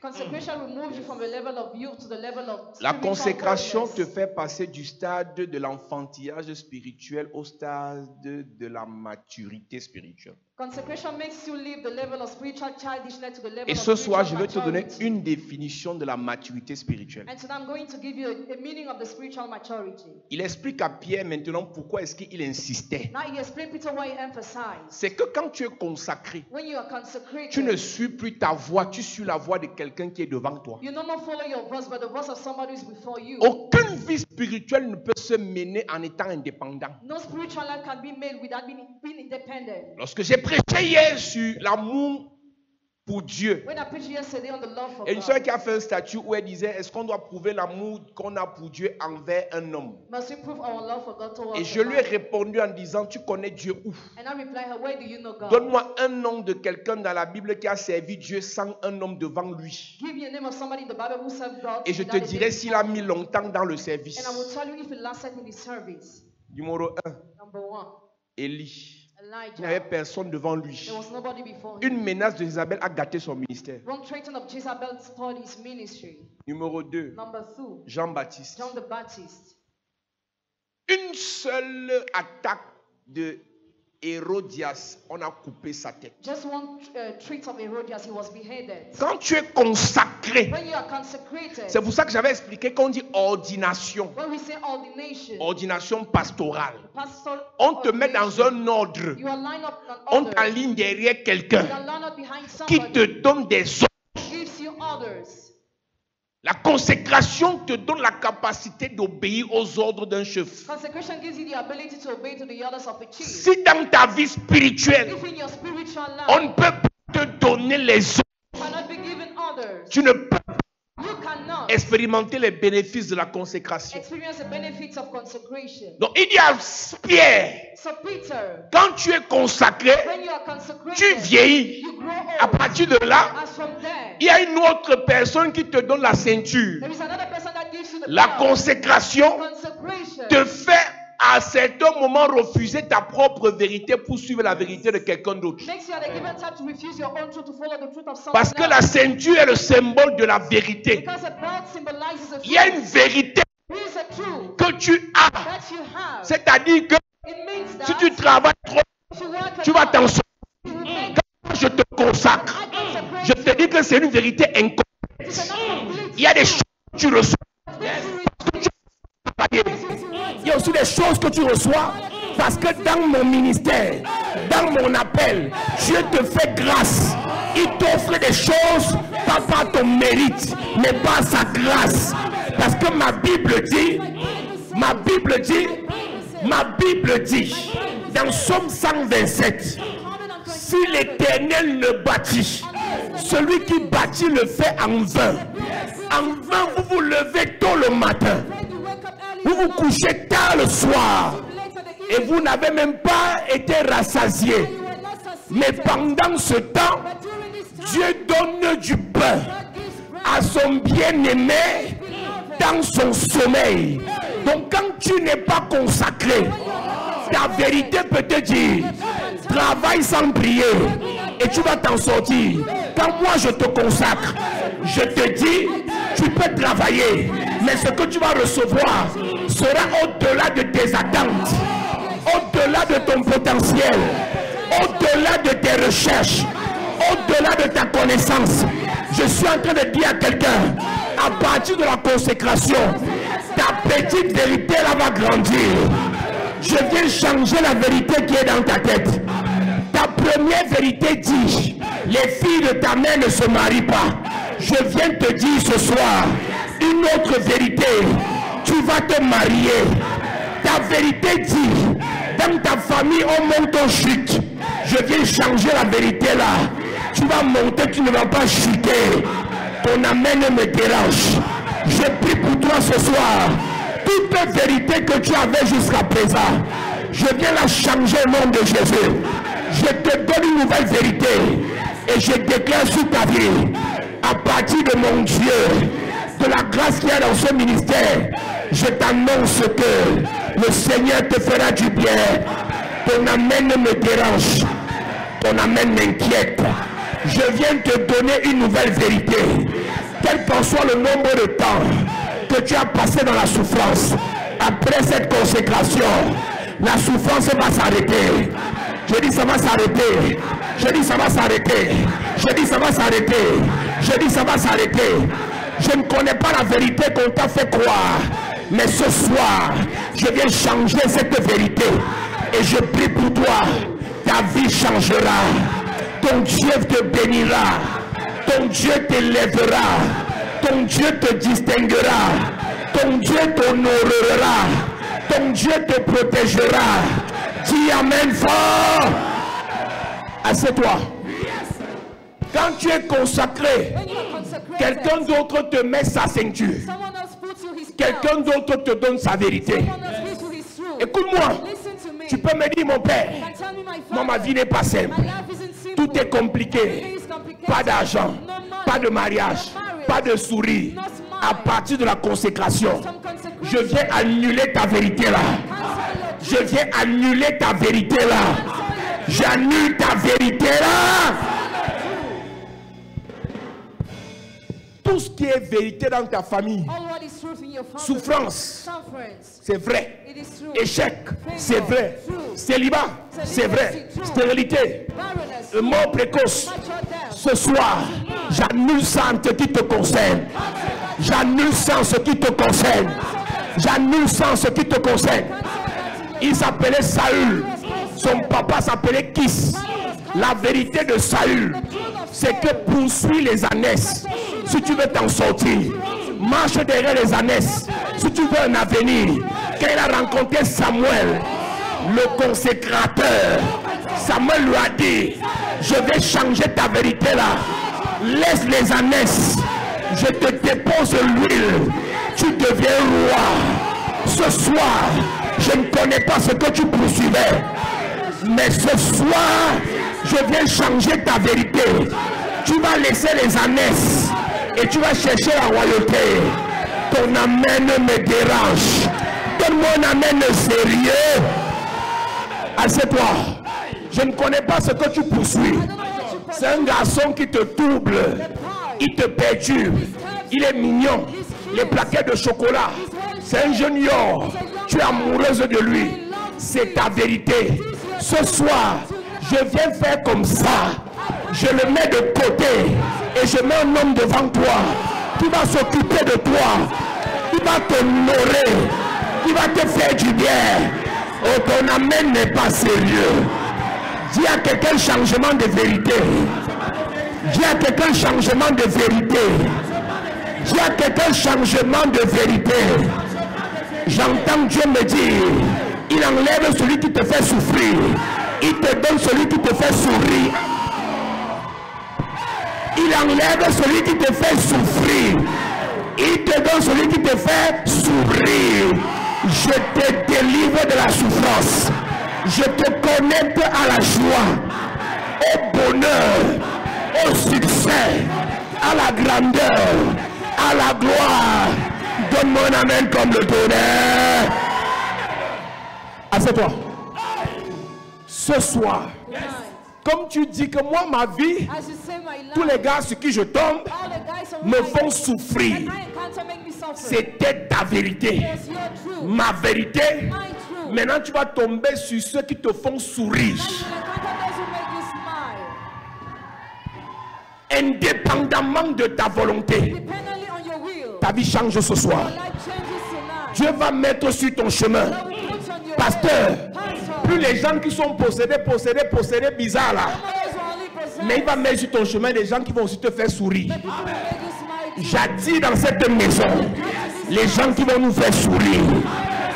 La consécration te fait passer du stade de l'enfantillage spirituel au stade de la maturité spirituelle. Et ce soir, je vais te donner une définition de la maturité spirituelle. Il explique à Pierre maintenant pourquoi est-ce qu'il insistait. C'est que quand tu es consacré, tu ne suis plus ta voix, tu suis la voix de quelqu'un qui est devant toi. Aucune vie spirituelle ne peut se mener en étant indépendant. Lorsque j'ai prêché hier sur l'amour pour Dieu, et une soeur qui a fait un statut où elle disait est-ce qu'on doit prouver l'amour qu'on a pour Dieu envers un homme? Et je lui ai répondu en disant tu connais Dieu où? Donne-moi un nom de quelqu'un dans la Bible qui a servi Dieu sans un homme devant lui. Et je te dirai s'il a mis longtemps dans le service. Numéro 1, Élie. Il n'y avait personne devant lui. Une menace de Jézabel a gâté son ministère. Numéro 2, Jean-Baptiste. Une seule attaque de Hérodias, on a coupé sa tête. Quand tu es consacré, c'est pour ça que j'avais expliqué qu'on dit ordination. Ordination pastorale. On te met dans un ordre. On t'aligne derrière quelqu'un qui te donne des ordres. La consécration te donne la capacité d'obéir aux ordres d'un chef. Si dans ta vie spirituelle, on ne peut pas te donner les ordres, tu ne peux pas expérimenter les bénéfices de la consécration. Donc il dit à Pierre, quand tu es consacré, tu vieillis. À partir de là, il y a une autre personne qui te donne la ceinture. La consécration te fait à certains moments refuser ta propre vérité pour suivre la vérité de quelqu'un d'autre. Parce que la ceinture est le symbole de la vérité. Il y a une vérité que tu as. C'est-à-dire que si tu travailles trop, tu vas t'en sortir. Quand je te consacre, je te dis que c'est une vérité incomplète. Il y a des choses que tu reçois. Tu aussi des choses que tu reçois. Parce que dans mon ministère, dans mon appel, Dieu te fait grâce. Il t'offre des choses, pas par ton mérite, mais par sa grâce. Parce que ma Bible dit, dans Somme 127, si l'Éternel ne bâtit, celui qui bâtit le fait en vain. En vain, vous vous levez tôt le matin, vous vous couchez tard le soir, et vous n'avez même pas été rassasié. Mais pendant ce temps, Dieu donne du pain à son bien-aimé dans son sommeil. Donc quand tu n'es pas consacré, ta vérité peut te dire, travaille sans prier et tu vas t'en sortir. Quand moi je te consacre, je te dis, tu peux travailler, mais ce que tu vas recevoir sera au-delà de tes attentes, au-delà de ton potentiel, au-delà de tes recherches, au-delà de ta connaissance. Je suis en train de dire à quelqu'un, à partir de la consécration, ta petite vérité là va grandir. Je viens changer la vérité qui est dans ta tête. Ta première vérité dit, les filles de ta mère ne se marient pas. Je viens te dire ce soir, une autre vérité, tu vas te marier. Ta vérité dit, dans ta famille on monte en chute. Je viens changer la vérité là. Tu vas monter, tu ne vas pas chuter. Ton amen me dérange. Je prie pour toi ce soir. Toute vérité que tu avais jusqu'à présent, je viens la changer au nom de Jésus. Je te donne une nouvelle vérité et je déclare sur ta vie, à partir de mon Dieu, de la grâce qu'il y a dans ce ministère, je t'annonce que le Seigneur te fera du bien. Ton amen me dérange, ton amen m'inquiète. Je viens te donner une nouvelle vérité. Quel qu'en soit le nombre de temps que tu as passé dans la souffrance, après cette consécration, la souffrance va s'arrêter. Je dis ça va s'arrêter. Je dis ça va s'arrêter. Je dis ça va s'arrêter. Je dis ça va s'arrêter. Je ne connais pas la vérité qu'on t'a fait croire. Mais ce soir, je viens changer cette vérité. Et je prie pour toi. Ta vie changera. Ton Dieu te bénira. Ton Dieu t'élèvera. Ton Dieu te distinguera. Ton Dieu t'honorera. Ton Dieu te protégera. Dis amen fort. Assieds-toi. Quand tu es consacré, quelqu'un d'autre te met sa ceinture. Quelqu'un d'autre te donne sa vérité. Écoute-moi. Tu peux me dire, mon père, moi ma vie n'est pas simple. Tout est compliqué. Pas d'argent, pas de mariage, pas de souris. À partir de la consécration, je viens annuler ta vérité là. Je viens annuler ta vérité là. J'annule ta vérité là. Tout ce qui est vérité dans ta famille, souffrance, c'est vrai. Échec, c'est vrai. Célibat, c'est vrai. Stérilité, mort précoce. Ce soir, j'annule ça en ce qui te concerne. J'annule ça en ce qui te concerne. J'annule ça en ce qui te concerne. Il s'appelait Saül. Son papa s'appelait Kis. La vérité de Saül, c'est que poursuis les ânesses. Si tu veux t'en sortir, marche derrière les ânesses. Si tu veux un avenir. Quand il a rencontré Samuel, le consécrateur, Samuel lui a dit, je vais changer ta vérité là. Laisse les ânesses. Je te dépose l'huile. Tu deviens roi. Ce soir, je ne connais pas ce que tu poursuivais. Mais ce soir, je viens changer ta vérité. Tu vas laisser les ânesses et tu vas chercher la royauté. Ton amen me dérange. Donne-moi un amen sérieux. Assieds-toi. Je ne connais pas ce que tu poursuis. C'est un garçon qui te double. Il te perturbe. Il est mignon. Les plaquettes de chocolat. C'est un jeune yor. Tu es amoureuse de lui. C'est ta vérité. Ce soir, je viens faire comme ça. Je le mets de côté. Et je mets un homme devant toi. Qui va s'occuper de toi. Qui va t'honorer. qui va te faire du bien. Oh, ton amen n'est pas sérieux. Dis à quelqu'un changement de vérité. Dis à quelqu'un changement de vérité. Dis à quelqu'un changement de vérité. J'entends Dieu me dire, il enlève celui qui te fait souffrir. Il te donne celui qui te fait sourire. Il enlève celui qui te fait souffrir. Il te donne celui qui te fait sourire. Je te délivre de la souffrance. Je te connecte à la joie, au bonheur, au succès, à la grandeur, à la gloire. Donne-moi un amen comme le tonnerre. Assieds-toi. Ce soir, comme tu dis que moi, ma vie, tous les gars sur qui je tombe me font souffrir. C'était ta vérité. Ma vérité. Maintenant, tu vas tomber sur ceux qui te font sourire. Indépendamment de ta volonté. Ta vie change ce soir. Dieu va mettre sur ton chemin. Pasteur, plus les gens qui sont possédés bizarres là. Mais il va mettre sur ton chemin des gens qui vont aussi te faire sourire. J'attire dans cette maison les gens qui vont nous faire sourire.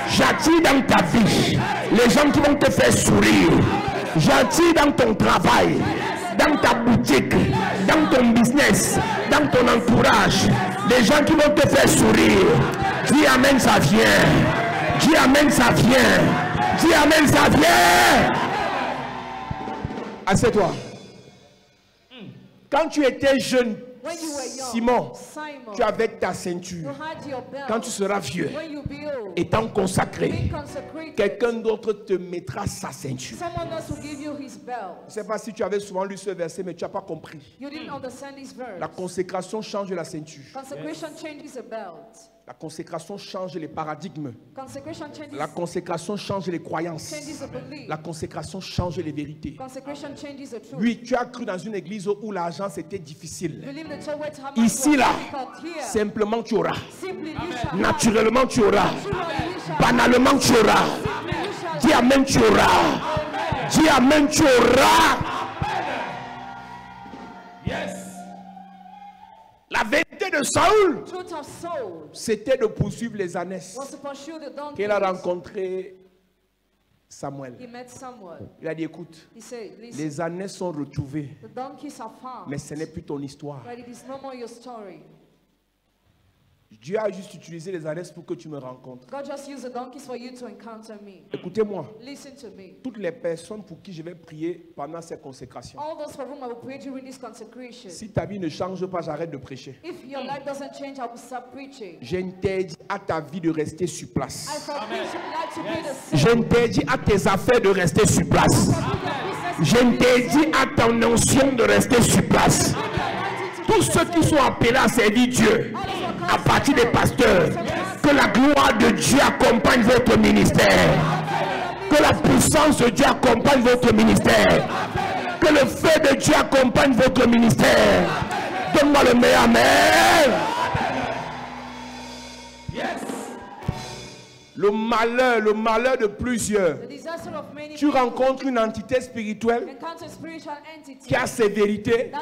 J'attire dans ta vie les gens qui vont te faire sourire. J'attire dans ton travail, dans ta boutique, dans ton business, dans ton entourage, les gens qui vont te faire sourire. Dis amen, ça vient. Dis amen, ça vient. Dis amen, ça vient. Assieds-toi. Quand tu étais jeune, Simon, tu avais ta ceinture. Quand tu seras vieux, étant consacré, quelqu'un d'autre te mettra sa ceinture. Je ne sais pas si tu avais souvent lu ce verset, mais tu n'as pas compris. La consécration change la ceinture. La consécration change les paradigmes. La consécration change les croyances. La consécration change les vérités. Oui, tu as cru dans une église où l'argent c'était difficile. Ici, là, simplement tu auras. Naturellement tu auras. Banalement tu auras. Dis amen, tu auras. Dis amen, tu auras. La vérité de Saül, c'était de poursuivre les ânesses qu'il a rencontré Samuel. Il a dit, écoute, les ânesses sont retrouvées, mais ce n'est plus ton histoire. Dieu a juste utilisé les ânesses pour que tu me rencontres. Écoutez-moi. Toutes les personnes pour qui je vais prier pendant cette consécration. Si ta vie ne change pas, j'arrête de prêcher. J'interdis à ta vie de rester sur place. J'interdis à tes affaires de rester sur place. J'interdis à ton onction de rester sur place. Tous ceux qui sont appelés à servir Dieu, à partir des pasteurs, que la gloire de Dieu accompagne votre ministère. Que la puissance de Dieu accompagne votre ministère. Que le feu de Dieu accompagne votre ministère. Donne-moi le meilleur amen. Le malheur de plusieurs. Tu rencontres une entité spirituelle qui a ses vérités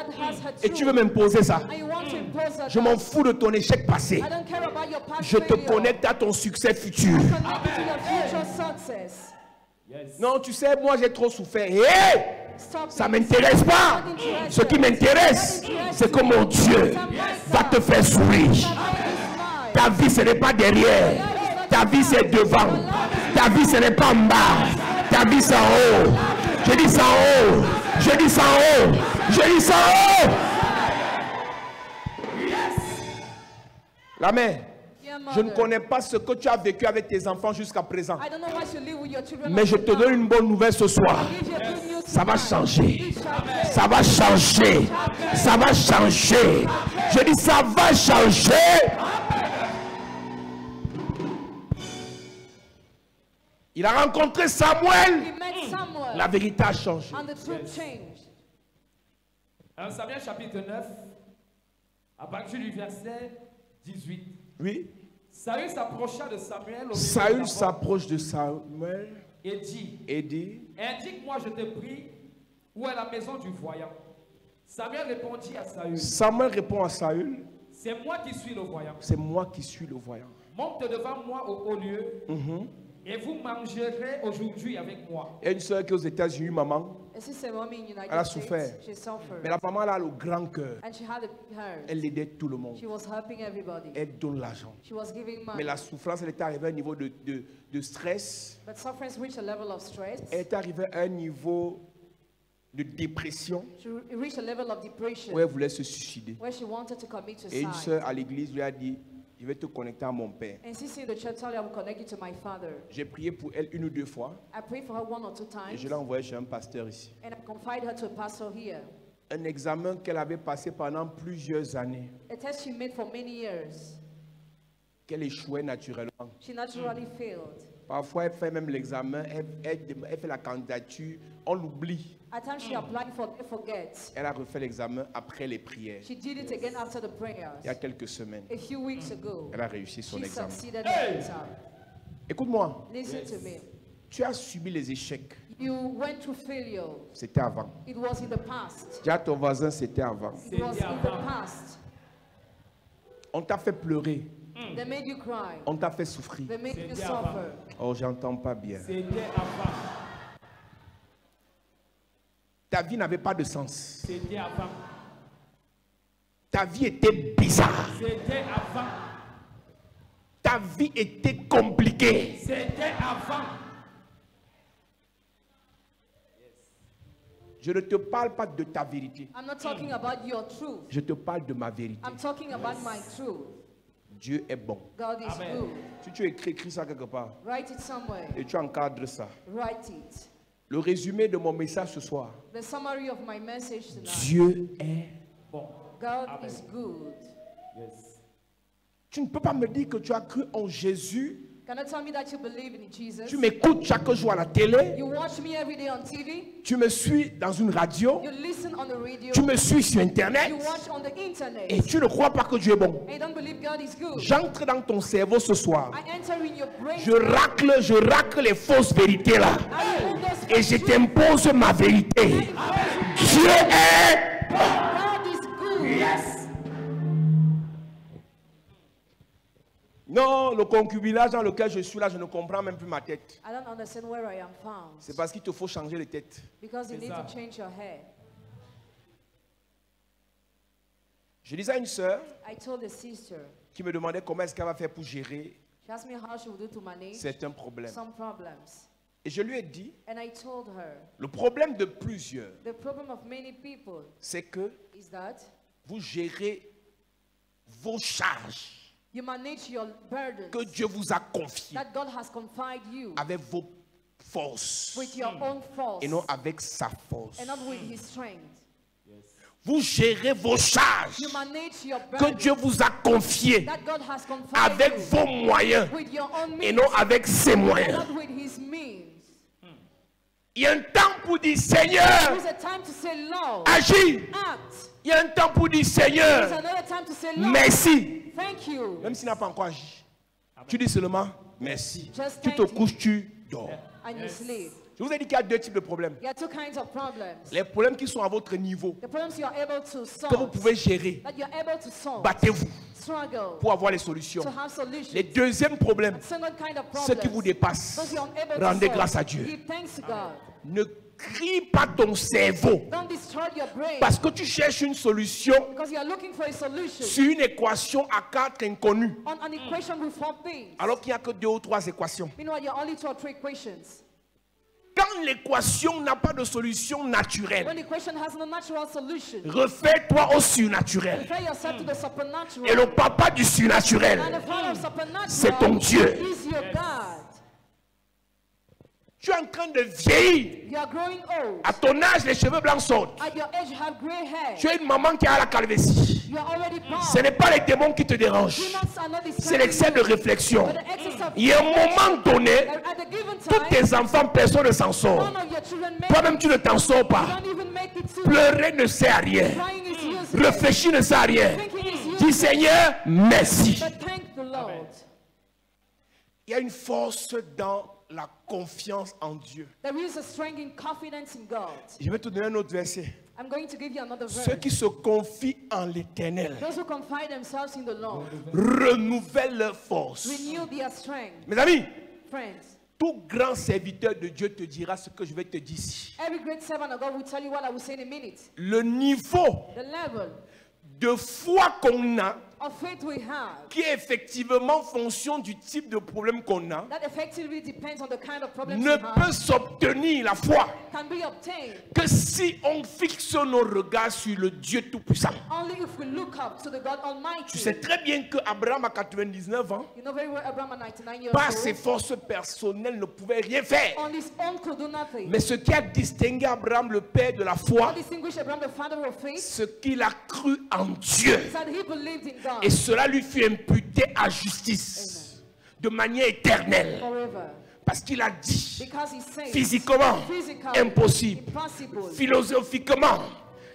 et tu veux m'imposer ça. Je m'en fous de ton échec passé. Je te connecte à ton succès futur. Non, tu sais, moi j'ai trop souffert. Hey! Ça ne m'intéresse pas. Ce qui m'intéresse, c'est que mon Dieu va te faire sourire. Ta vie, ce n'est pas derrière. Ta vie, c'est devant. Ta vie, ce n'est pas en bas. Ta vie, c'est en haut. Je dis ça en haut. Je dis ça en haut. Je dis ça en haut. La mère, je ne connais pas ce que tu as vécu avec tes enfants jusqu'à présent. Mais je te donne une bonne nouvelle ce soir. Ça va changer. Ça va changer. Ça va changer. Je dis ça va changer. Il a rencontré Samuel. La vérité a changé. 1 Samuel chapitre 9, à partir du verset 18. Oui. Saül s'approcha de Samuel. Saül s'approche de Samuel et dit, indique-moi, je te prie, où est la maison du voyant? Samuel répondit à Saül. Samuel répond à Saül. C'est moi qui suis le voyant. C'est moi qui suis le voyant. Monte devant moi au haut lieu et vous mangerez aujourd'hui avec moi. Il y a une soeur qui est aux États-Unis, maman. Elle a souffert. Mais la maman elle a le grand cœur. Elle aidait tout le monde. Elle donne l'argent. Mais la souffrance, elle est arrivée à un niveau de stress. Elle est arrivée à un niveau de dépression où elle voulait se suicider. Et une soeur à l'église lui a dit, je vais te connecter à mon père. J'ai prié pour elle 1 ou 2 fois. Et je l'ai envoyée chez un pasteur ici. Un examen qu'elle avait passé pendant plusieurs années. Qu'elle échouait naturellement. Parfois, elle fait même l'examen, elle fait la candidature, on l'oublie. Elle a refait l'examen après les prières. Il y a quelques semaines. Elle a réussi son examen. Écoute-moi. Tu as subi les échecs. C'était avant. Dis à ton voisin, c'était avant. On t'a fait pleurer. On t'a fait souffrir. Oh, j'entends pas bien. Ta vie n'avait pas de sens. Ta vie était bizarre. Ta vie était compliquée. Je ne te parle pas de ta vérité. Je te parle de ma vérité. Dieu est bon. Si tu écris ça quelque part et tu encadres ça. Le résumé de mon message ce soir. Dieu est bon. Tu ne peux pas me dire que tu as cru en Jésus. Tu m'écoutes chaque jour à la télé. Tu me suis dans une radio. Tu me suis sur Internet. Et tu ne crois pas que Dieu est bon. J'entre dans ton cerveau ce soir. Je racle les fausses vérités là. Et je t'impose ma vérité. Dieu est bon. Yes. Non, le concubinage dans lequel je suis là, je ne comprends même plus ma tête. C'est parce qu'il te faut changer de tête. Je disais à une sœur qui me demandait comment est-ce qu'elle va faire pour gérer certains problèmes. Et je lui ai dit, le problème de plusieurs, c'est que vous gérez vos charges que Dieu vous a confiées avec vos forces et non avec sa force. Vous gérez vos charges que Dieu vous a confiées avec vos moyens et non avec ses moyens. Il y a un temps pour dire Seigneur, agis. Il y a un temps pour dire Seigneur, merci. Même s'il n'a pas encore agi, tu dis seulement merci. Tu te couches, tu dors. Je vous ai dit qu'il y a 2 types de problèmes. Les problèmes qui sont à votre niveau, que vous pouvez gérer. Battez-vous pour avoir les solutions. Les deuxièmes problèmes, ceux qui vous dépassent, rendez grâce à Dieu. Ne crie pas ton cerveau parce que tu cherches une solution sur une équation à 4 inconnues, alors qu'il n'y a que 2 ou 3 équations. Quand l'équation n'a pas de solution naturelle, refais-toi au surnaturel. Et le papa du surnaturel, c'est ton Dieu. Tu es en train de vieillir. À ton âge, les cheveux blancs sautent. Tu es une maman qui a la calvitie. Ce n'est pas les démons qui te dérangent. C'est l'excès de réflexion. Il y a un moment donné, tous tes enfants, personne ne s'en sort. Toi-même, tu ne t'en sors pas. Pleurer ne sert à rien. Réfléchir ne sert à rien. Dis Seigneur, merci. Il y a une force dans la confiance en Dieu. There is a strength in confidence in God. Je vais te donner un autre verset. I'm going to give you another verse. Ceux qui se confient en l'Éternel Those who confide themselves in the Lord renouvellent leur force. renew their strength. Mes amis, Friends, tout grand serviteur de Dieu te dira ce que je vais te dire ici. every great servant of God will tell you what I will say in a minute. Le niveau The level de foi qu'on a, of faith we have, qui est effectivement fonction du type de problème qu'on a, that effectively depends on the kind of problems ne you peut have, s'obtenir, la foi, can be obtained que si on fixe nos regards sur le Dieu Tout-Puissant. only if we look up to the God Almighty. Tu sais très bien que Abraham à 99 ans, You know very well Abraham at 99 years par ses old, forces personnelles, ne pouvait rien faire. on his own could do nothing. Mais ce qui a distingué Abraham, le père de la What foi, distinguished Abraham, the father of faith, ce qu'il a cru en Dieu. is that he believed in God Et cela lui fut imputé à justice, de manière éternelle. forever. Parce qu'il a dit, Because he said, physiquement, physically, impossible. impossible. Philosophiquement,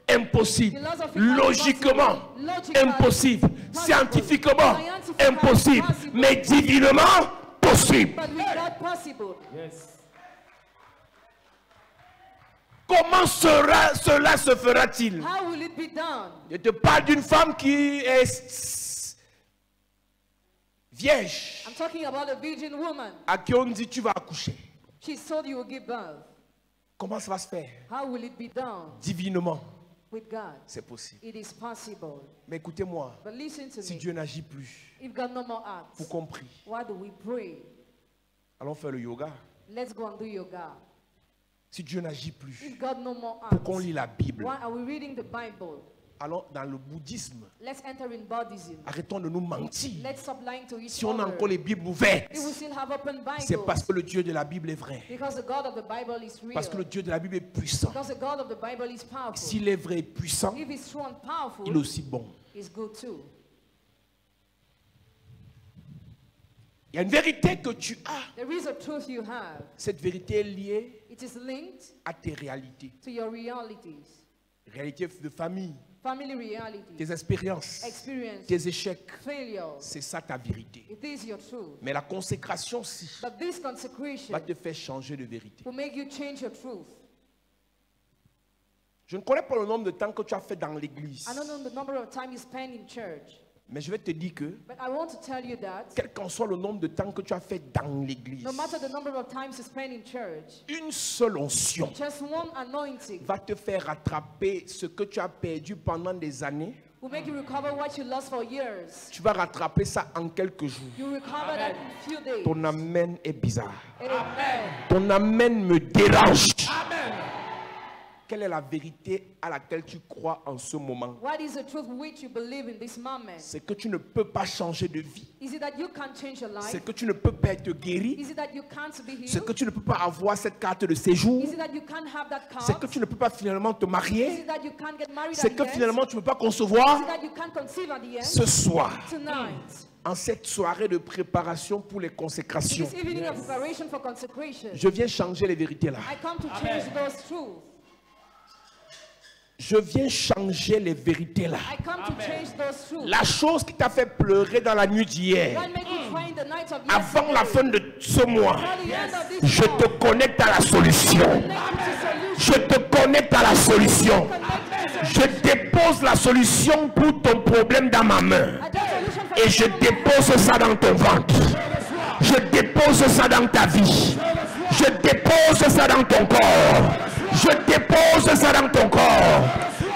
impossible. Philosophically Logiquement, impossible. Logically impossible. possible. Scientifiquement, Scientifically impossible. possible. Mais divinement, possible. But with God possible. Yes. Comment cela se fera-t-il? How will it be done? Je te parle d'une femme qui est vierge, I'm talking about a virgin woman. à qui on dit tu vas accoucher. She's told you will give birth. Comment ça va se faire? How will it be done? Divinement, With God. c'est possible. It is possible. Mais écoutez-moi, But listen to si me. Dieu n'agit plus, If God no more acts, vous compris, why do we pray? allons faire le yoga. Let's go and do yoga. Si Dieu n'agit plus, If God no more pour qu'on acts, lit la Bible, why are we reading the Bible? allons dans le bouddhisme. Let's enter in Buddhism. Arrêtons de nous mentir. Let's stop lying to each Si on a other. encore les Bibles ouvertes, If we still have open c'est parce Bibles, que le Dieu de la Bible est vrai. because the God of the Bible is real. Parce que le Dieu de la Bible est puissant. Because the God of the Bible is powerful. S'il est vrai et puissant, If it's true and powerful, il est aussi bon. it's good too. Il y a une vérité que tu as. There is a truth you have. Cette vérité est liée It is linked à tes réalités. to your realities. Réalités de famille, Family realities. tes expériences, Experience. tes échecs. Failures. C'est ça ta vérité. It is your truth. Mais la consécration, si, But this consecration va te faire changer de vérité. will make you change your truth. Je ne connais pas le nombre de temps que tu as fait dans l'église. I don't know the number of time you spend in church, Mais je vais te dire que, but I want to tell you that quel qu'en soit le nombre de temps que tu as fait dans l'église, no matter the number of times you spend in church, une seule onction just one anointing va te faire rattraper ce que tu as perdu pendant des années. will make you recover what you lost for years. Tu vas rattraper ça en quelques jours. You recover that in few days. Ton amen est bizarre. Amen. Ton amen me dérange. Quelle est la vérité à laquelle tu crois en ce moment? What is the truth which you believe in this moment? C'est que tu ne peux pas changer de vie. Is it that you can't change your C'est life? que tu ne peux pas être guéri. Is it that you can't be C'est que healed? tu ne peux pas avoir cette carte de séjour. Is it that you can't have that C'est card? que tu ne peux pas finalement te Is marier. it that you can't get married C'est at que the end? finalement tu ne peux pas Is concevoir. it that you can't conceive at the end? Ce soir, Tonight, en cette soirée de préparation pour les this consécrations, evening of preparation for consecration, je viens changer les vérités là. I come to change those truths. Je viens changer les vérités là. I come to change those truths. La chose qui t'a fait pleurer dans la nuit d'hier, What make you cry in the night of avant la fin yesterday? de ce mois, At the end of this je month, te connecte à la solution. connect to Je solution. te connecte à la solution. Connect to Je solution. dépose la solution pour ton problème dans ma main. I take solution for Et je your problem. dépose ça dans ton ventre. Je dépose ça dans ta vie. Je dépose ça dans ton corps. Je dépose ça dans ton corps.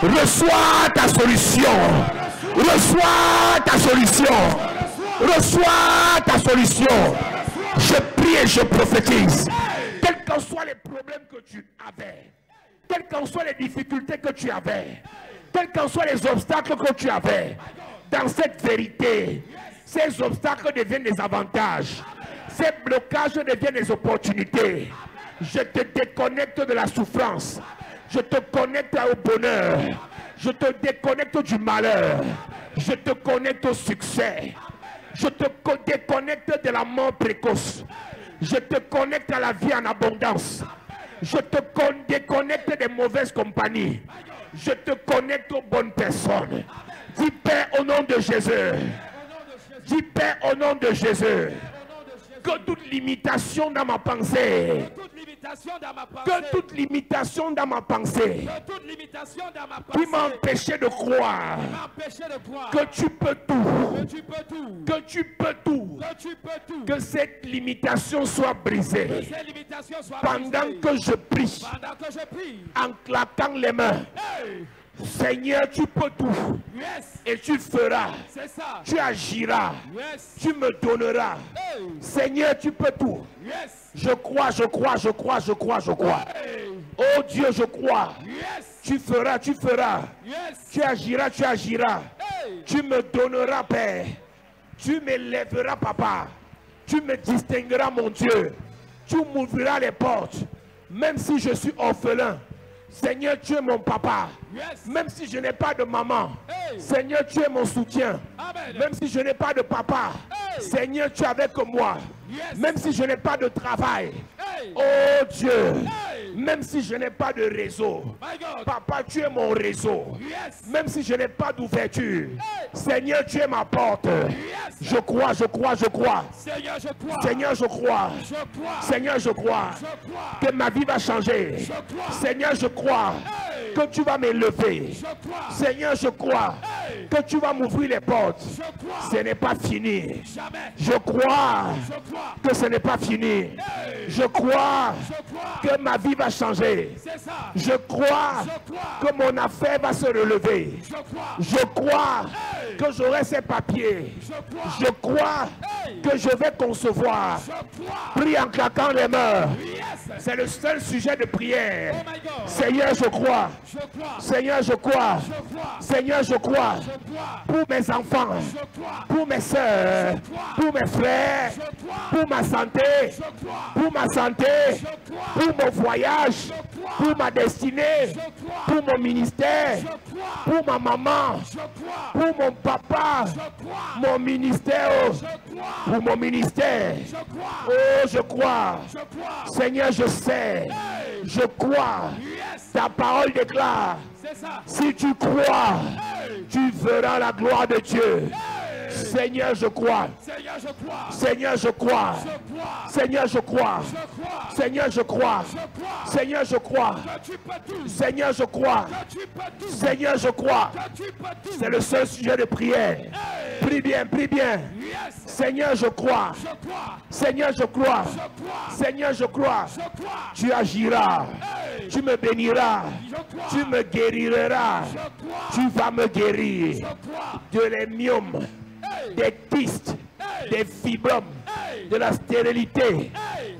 Reçois ta solution. Reçois ta solution. Reçois ta solution. Je prie et je prophétise. Quels qu'en soient les problèmes que tu avais, quelles qu'en soient les difficultés que tu avais, quels qu'en soient les obstacles que tu avais, dans cette vérité, ces obstacles deviennent des avantages. Ces blocages deviennent des opportunités. Je te déconnecte de la souffrance. Je te connecte au bonheur. Je te déconnecte du malheur. Je te connecte au succès. Je te déconnecte de la mort précoce. Je te connecte à la vie en abondance. Je te déconnecte des mauvaises compagnies. Je te connecte aux bonnes personnes. Dis Père au nom de Jésus. Dis Père au nom de Jésus. Que toute limitation dans ma pensée. Que toute limitation dans ma pensée. Qui m'a empêché de croire. Que tu peux tout. Que tu peux tout. Que cette limitation soit brisée. Pendant que je prie. En claquant les mains. Seigneur, tu peux tout. Et tu feras. Tu agiras. Tu me donneras. Seigneur, tu peux tout. Je crois, je crois, je crois, je crois, je crois. Oh Dieu, je crois. Tu feras, tu feras. Tu agiras, tu agiras. Tu me donneras, Père. Tu m'élèveras, Papa. Tu me distingueras, mon Dieu. Tu m'ouvriras les portes. Même si je suis orphelin. Seigneur, tu es mon papa. Même si je n'ai pas de maman. Seigneur, tu es mon soutien. Même si je n'ai pas de papa. Seigneur, tu es avec moi. Même si je n'ai pas de travail. Oh Dieu. Même si je n'ai pas de réseau. Papa, tu es mon réseau. Même si je n'ai pas d'ouverture. Seigneur, tu es ma porte. Je crois, je crois, je crois. Seigneur, je crois. Seigneur, je crois. Que ma vie va changer. Seigneur, je crois. Que tu vas m'élever. Seigneur, je crois. Que tu vas m'ouvrir les portes. Ce n'est pas fini. Je crois que ce n'est pas fini. Je crois que ma vie va changer. Je crois que mon affaire va se relever. Je crois que j'aurai ces papiers. Je crois que je vais concevoir. Prie en claquant les mains. C'est le seul sujet de prière. Seigneur, je crois. Seigneur, je crois. Seigneur, je crois. Pour mes enfants, pour mes soeurs, pour mes frères, pour ma santé, pour mon voyage, pour ma destinée, pour mon ministère, pour ma maman, pour mon papa, mon ministère, pour mon ministère. Oh, je crois. Seigneur, je sais. Je crois. Ta parole déclare. Si tu crois, tu verras la gloire de Dieu. Seigneur, je crois. Seigneur, je crois. Seigneur, je crois. Seigneur, je crois. Seigneur, je crois. Seigneur, je crois. Seigneur, je crois. C'est le seul sujet de prière. Prie bien, prie bien. Seigneur, je crois. Seigneur, je crois. Seigneur, je crois. Tu agiras. Tu me béniras. Tu me guériras. Tu vas me guérir de l'hémiome, des kystes, des fibromes, de la stérilité,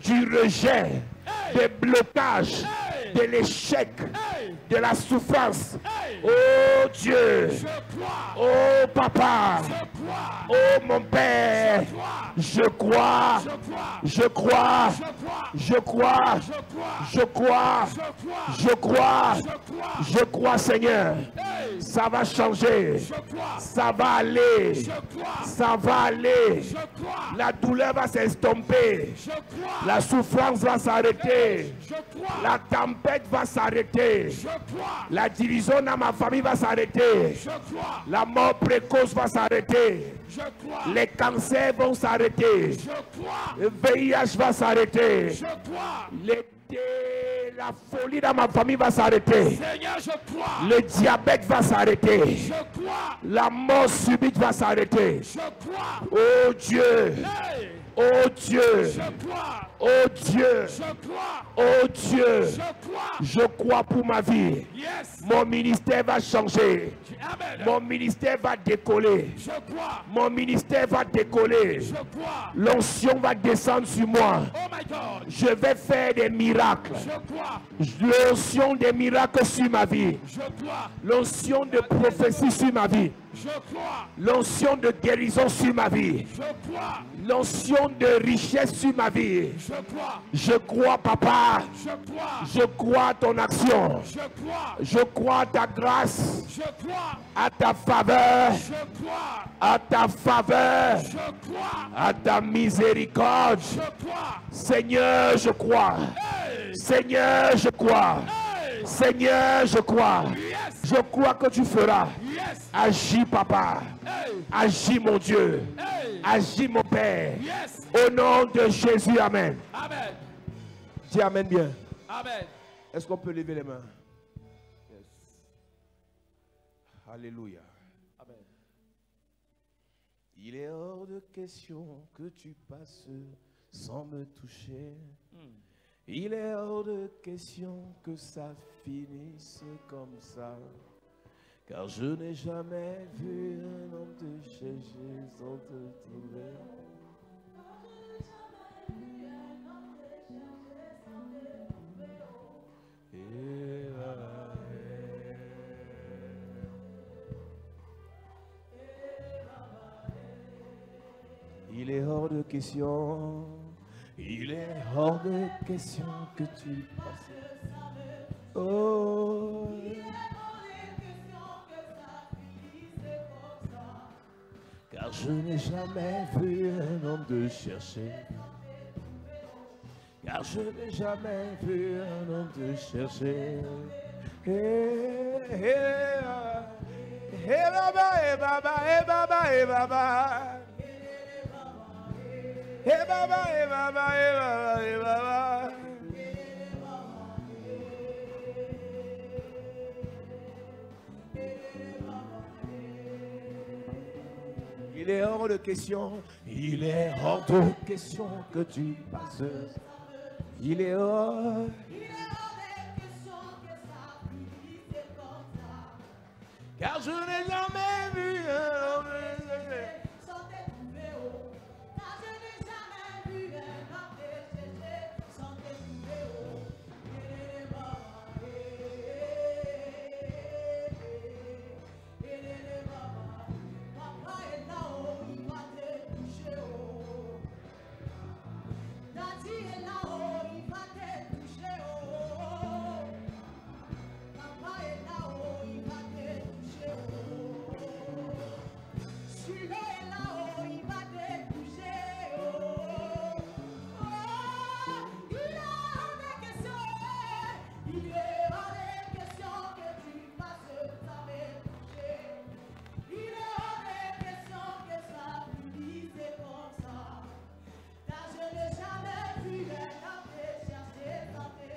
du rejet, des blocages, de l'échec, de la souffrance. Oh Dieu, oh Papa, oh mon Père, je crois, je crois, je crois, je crois, je crois, je crois Seigneur. Ça va changer, ça va aller, ça va aller. La douleur va s'estomper, la souffrance va s'arrêter, la tempête va s'arrêter, la division dans ma famille va s'arrêter, la mort précoce va s'arrêter, les cancers vont s'arrêter, le VIH va s'arrêter, la folie dans ma famille va s'arrêter. Le diabète va s'arrêter. La mort subite va s'arrêter. Oh Dieu. Oh Dieu. Oh Dieu. Oh Dieu. Je crois pour ma vie. Mon ministère va changer. Mon ministère va décoller. Mon ministère va décoller. L'onction va descendre sur moi. Je vais faire des miracles. L'onction des miracles sur ma vie. L'onction de prophétie sur ma vie. L'onction de guérison sur ma vie. L'onction de richesse sur ma vie. Je crois, Papa. Je crois à ton action. Je crois à ta grâce. À ta faveur. À ta faveur. À ta miséricorde. Seigneur, je crois. Seigneur, je crois. Seigneur, je crois. Je crois que tu feras. Agis, Papa. Agis, mon Dieu. Agis mon Père. Au nom de Jésus, amen. Amen. Dis amen bien. Amen. Est-ce qu'on peut lever les mains? Yes. Alléluia. Amen. Il est hors de question que tu passes sans me toucher. Il est hors de question que ça finisse comme ça. Car je n'ai jamais vu un homme te chercher sans te trouver. Il est hors de question, il est hors de question que tu passes. Oh, car je n'ai jamais vu un homme te chercher. Car je n'ai jamais vu un homme te chercher. Baba, baba, baba, baba. Baba, baba, baba. Il est hors de question, il est hors de question que tu passes. Il est hors. Car je n'ai jamais vu un homme sans te trouver. Car je n'ai jamais vu un homme sans te trouver. Papa est là-haut, il va te toucher. Daddy est là-haut, il va te toucher. Papa est là-haut, il va te toucher. Celui-là est là-haut, il va te toucher. Il est hors de question. Il est hors de question que tu passes sans me toucher. Il est hors de question que ça finisse comme ça. Car je n'ai jamais vu un homme te chercher sans te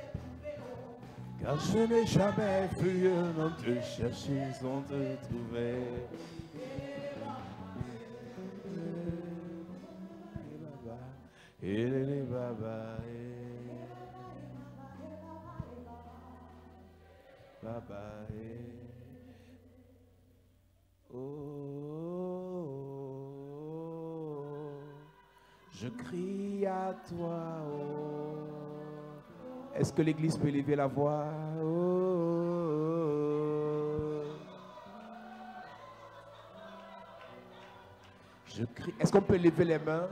trouver. Car je n'ai jamais vu un homme te chercher sans te trouver. Je crie à toi, oh. Est-ce que l'église peut lever la voix? Oh. Je crie. Est-ce qu'on peut lever les mains?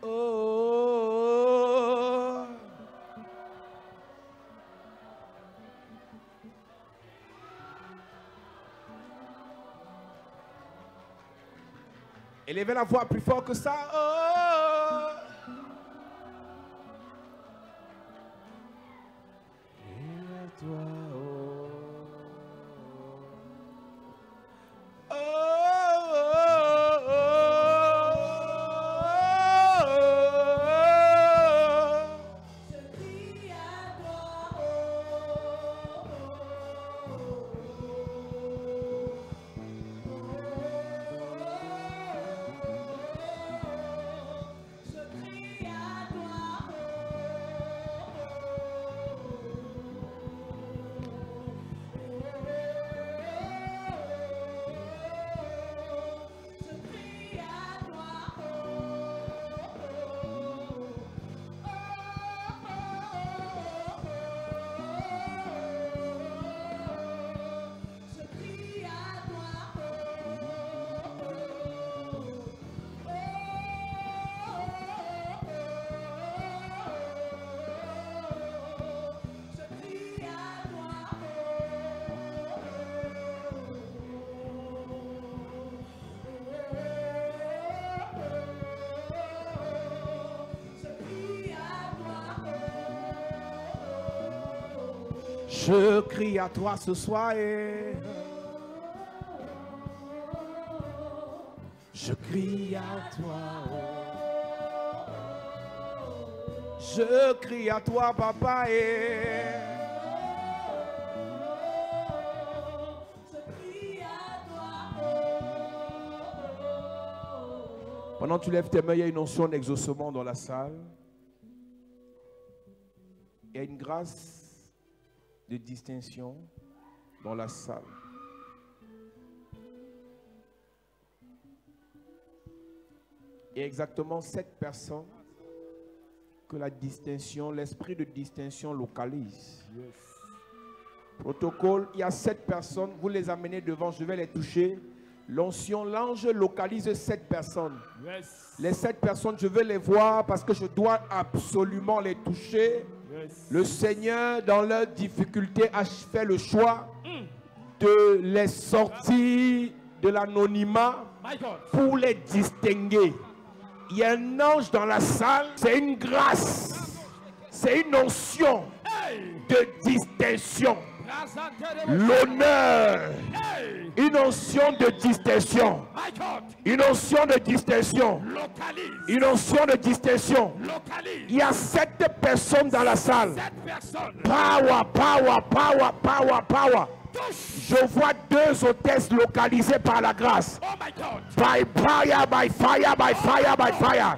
Oh. Élevez la voix plus fort que ça. Oh. Et toi, oh. Oh, oh, oh, oh. Je crie à toi, oh, je crie à toi, Je crie à toi ce soir. Je crie à toi. Je crie à toi, papa. Pendant que tu lèves tes mains, il y a une onction d'exaucement dans la salle. Il y a une grâce de distinction dans la salle. Il y a exactement 7 personnes que la distinction, l'esprit de distinction localise. Yes. Protocole, il y a 7 personnes, vous les amenez devant, je vais les toucher. L'onction, l'ange localise 7 personnes. Yes. Les 7 personnes, je veux les voir parce que je dois absolument les toucher. Yes. Le Seigneur, dans leur difficulté, a fait le choix de les sortir de l'anonymat pour les distinguer. Il y a un ange dans la salle, c'est une grâce, c'est une onction de distinction. L'honneur, une onction de distinction, une onction de distinction, une onction de distinction. Il y a 7 personnes dans la salle. Power, power, power, power, power. Je vois 2 hôtesses localisées par la grâce. By fire, by fire, by fire, by fire.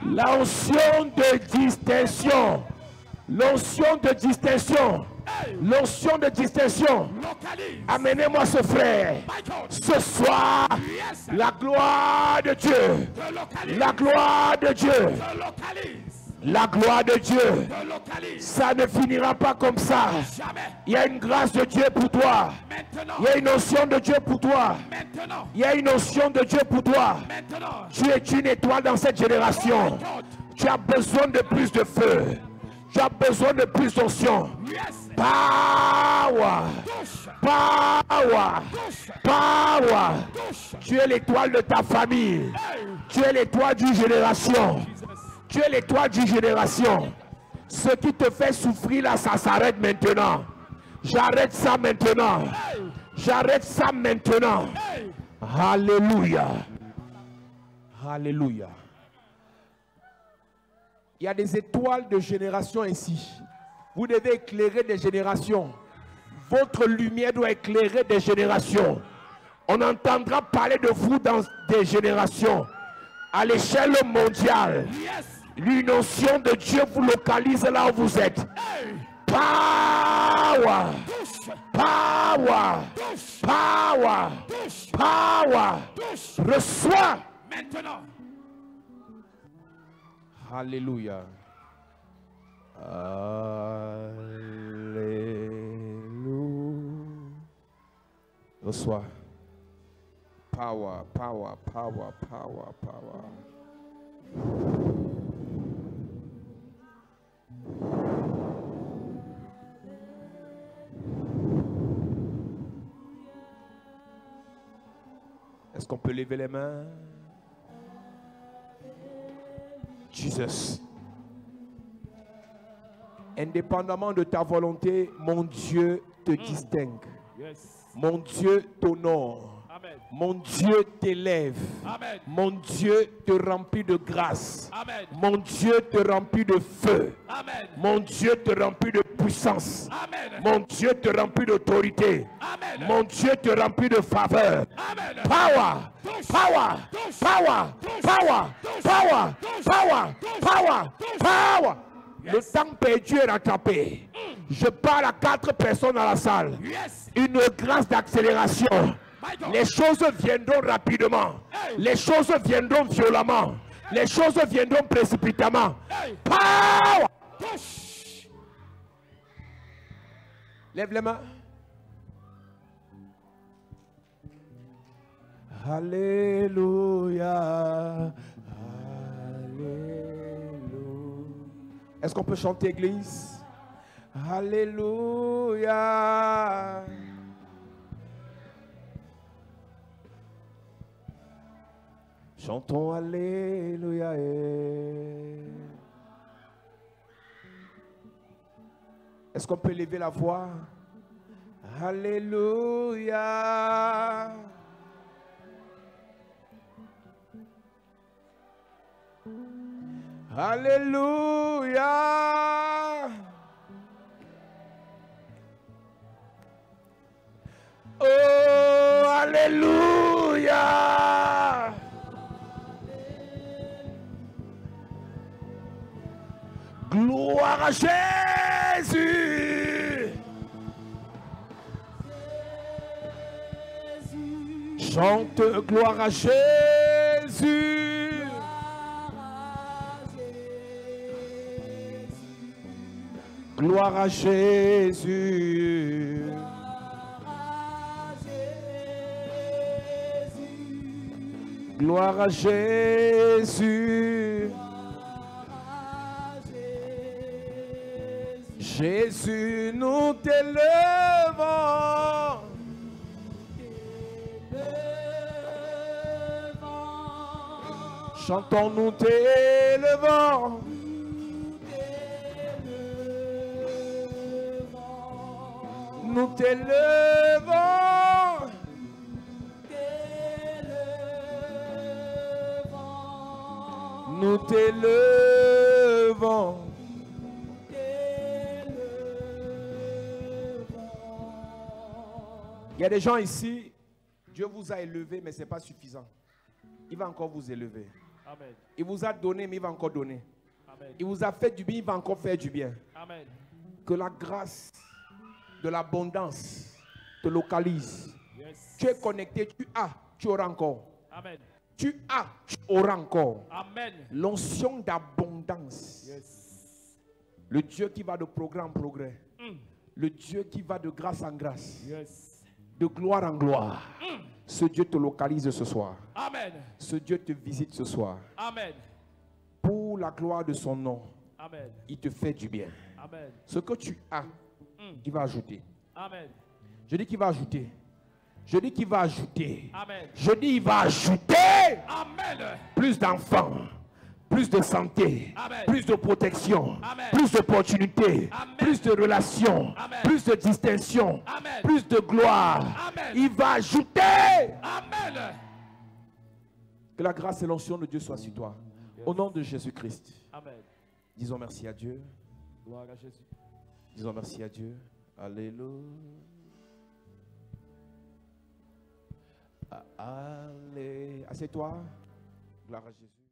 L'onction de distinction. L'onction de distinction. L'onction de distinction. Amenez-moi ce frère. Ce soir, la gloire de Dieu. La gloire de Dieu. La gloire de Dieu. Ça ne finira pas comme ça. Il y a une grâce de Dieu pour toi. Il y a une onction de Dieu pour toi. Il y a une onction de Dieu pour toi. Tu es une étoile dans cette génération. Tu as besoin de plus de feu. Tu as besoin de plus d'onction. Power. Power. Power. Tu es l'étoile de ta famille. Tu es l'étoile d'une génération. Tu es l'étoile d'une génération. Ce qui te fait souffrir là, ça s'arrête maintenant. J'arrête ça maintenant. J'arrête ça maintenant. Alléluia. Alléluia. Il y a des étoiles de génération ici. Vous devez éclairer des générations. Votre lumière doit éclairer des générations. On entendra parler de vous dans des générations. À l'échelle mondiale. Une onction de Dieu vous localise là où vous êtes. Power. Power. Power. Power. Reçois maintenant. Alléluia. Alléluia. Reçois. Power, power, power, power, power. Est-ce qu'on peut lever les mains? Jesus. Indépendamment de ta volonté, mon Dieu te distingue. Yes. Mon Dieu t'honore. Amen. Mon Dieu t'élève. Amen. Mon Dieu te remplit de grâce. Amen. Mon Dieu te remplit de feu. Amen. Mon Dieu te remplit de puissance. Amen. Mon Dieu te remplit d'autorité. Amen. Mon Dieu te remplit de faveur. Amen. Power. Power. Power. Power. Power. Power. Power. Power. Yes. Le temps perdu est rattrapé. Je parle à 4 personnes dans la salle. Yes. Une grâce d'accélération. Les choses viendront rapidement. Hey. Les choses viendront violemment. Hey. Les choses viendront précipitamment. Hey. Power. Push. Lève les mains. Alléluia. Est-ce qu'on peut chanter, église? Alléluia. Chantons Alléluia. Est-ce qu'on peut lever la voix? Alléluia. Alléluia. Oh, alléluia. Gloire à Jésus. Chante gloire à Jésus. Gloire à Jésus. Gloire à Jésus. Jésus, nous t'élevons. Chantons, nous t'élevons. Nous t'élevons. Nous t'élevons. Il y a des gens ici, Dieu vous a élevé, mais ce n'est pas suffisant. Il va encore vous élever. Amen. Il vous a donné, mais il va encore donner. Amen. Il vous a fait du bien, il va encore faire du bien. Amen. Que la grâce de l'abondance te localise. Yes. Tu es connecté, tu as, tu auras encore. Amen. Tu as, tu auras encore. Amen. L'onction d'abondance. Yes. Le Dieu qui va de progrès en progrès. Le Dieu qui va de grâce en grâce. Yes. De gloire en gloire. Ce Dieu te localise ce soir. Amen. Ce Dieu te visite ce soir. Amen. Pour la gloire de son nom. Amen. Il te fait du bien. Amen. Ce que tu as, il va ajouter. Amen. Je dis qu'il va ajouter. Je dis qu'il va ajouter. Amen. Je dis il va ajouter. Amen. Plus d'enfants, plus de santé, Amen. plus de protection, Amen. plus d'opportunités, Amen. plus de relations, Amen. plus de distinction, Amen. plus de gloire. Amen. Il va ajouter. Amen. Que la grâce et l'onction de Dieu soient sur toi. Au nom de Jésus-Christ. Amen. Disons merci à Dieu. Gloire à Jésus. Disons merci à Dieu. Alléluia. Allez. Assieds-toi. Gloire à Jésus.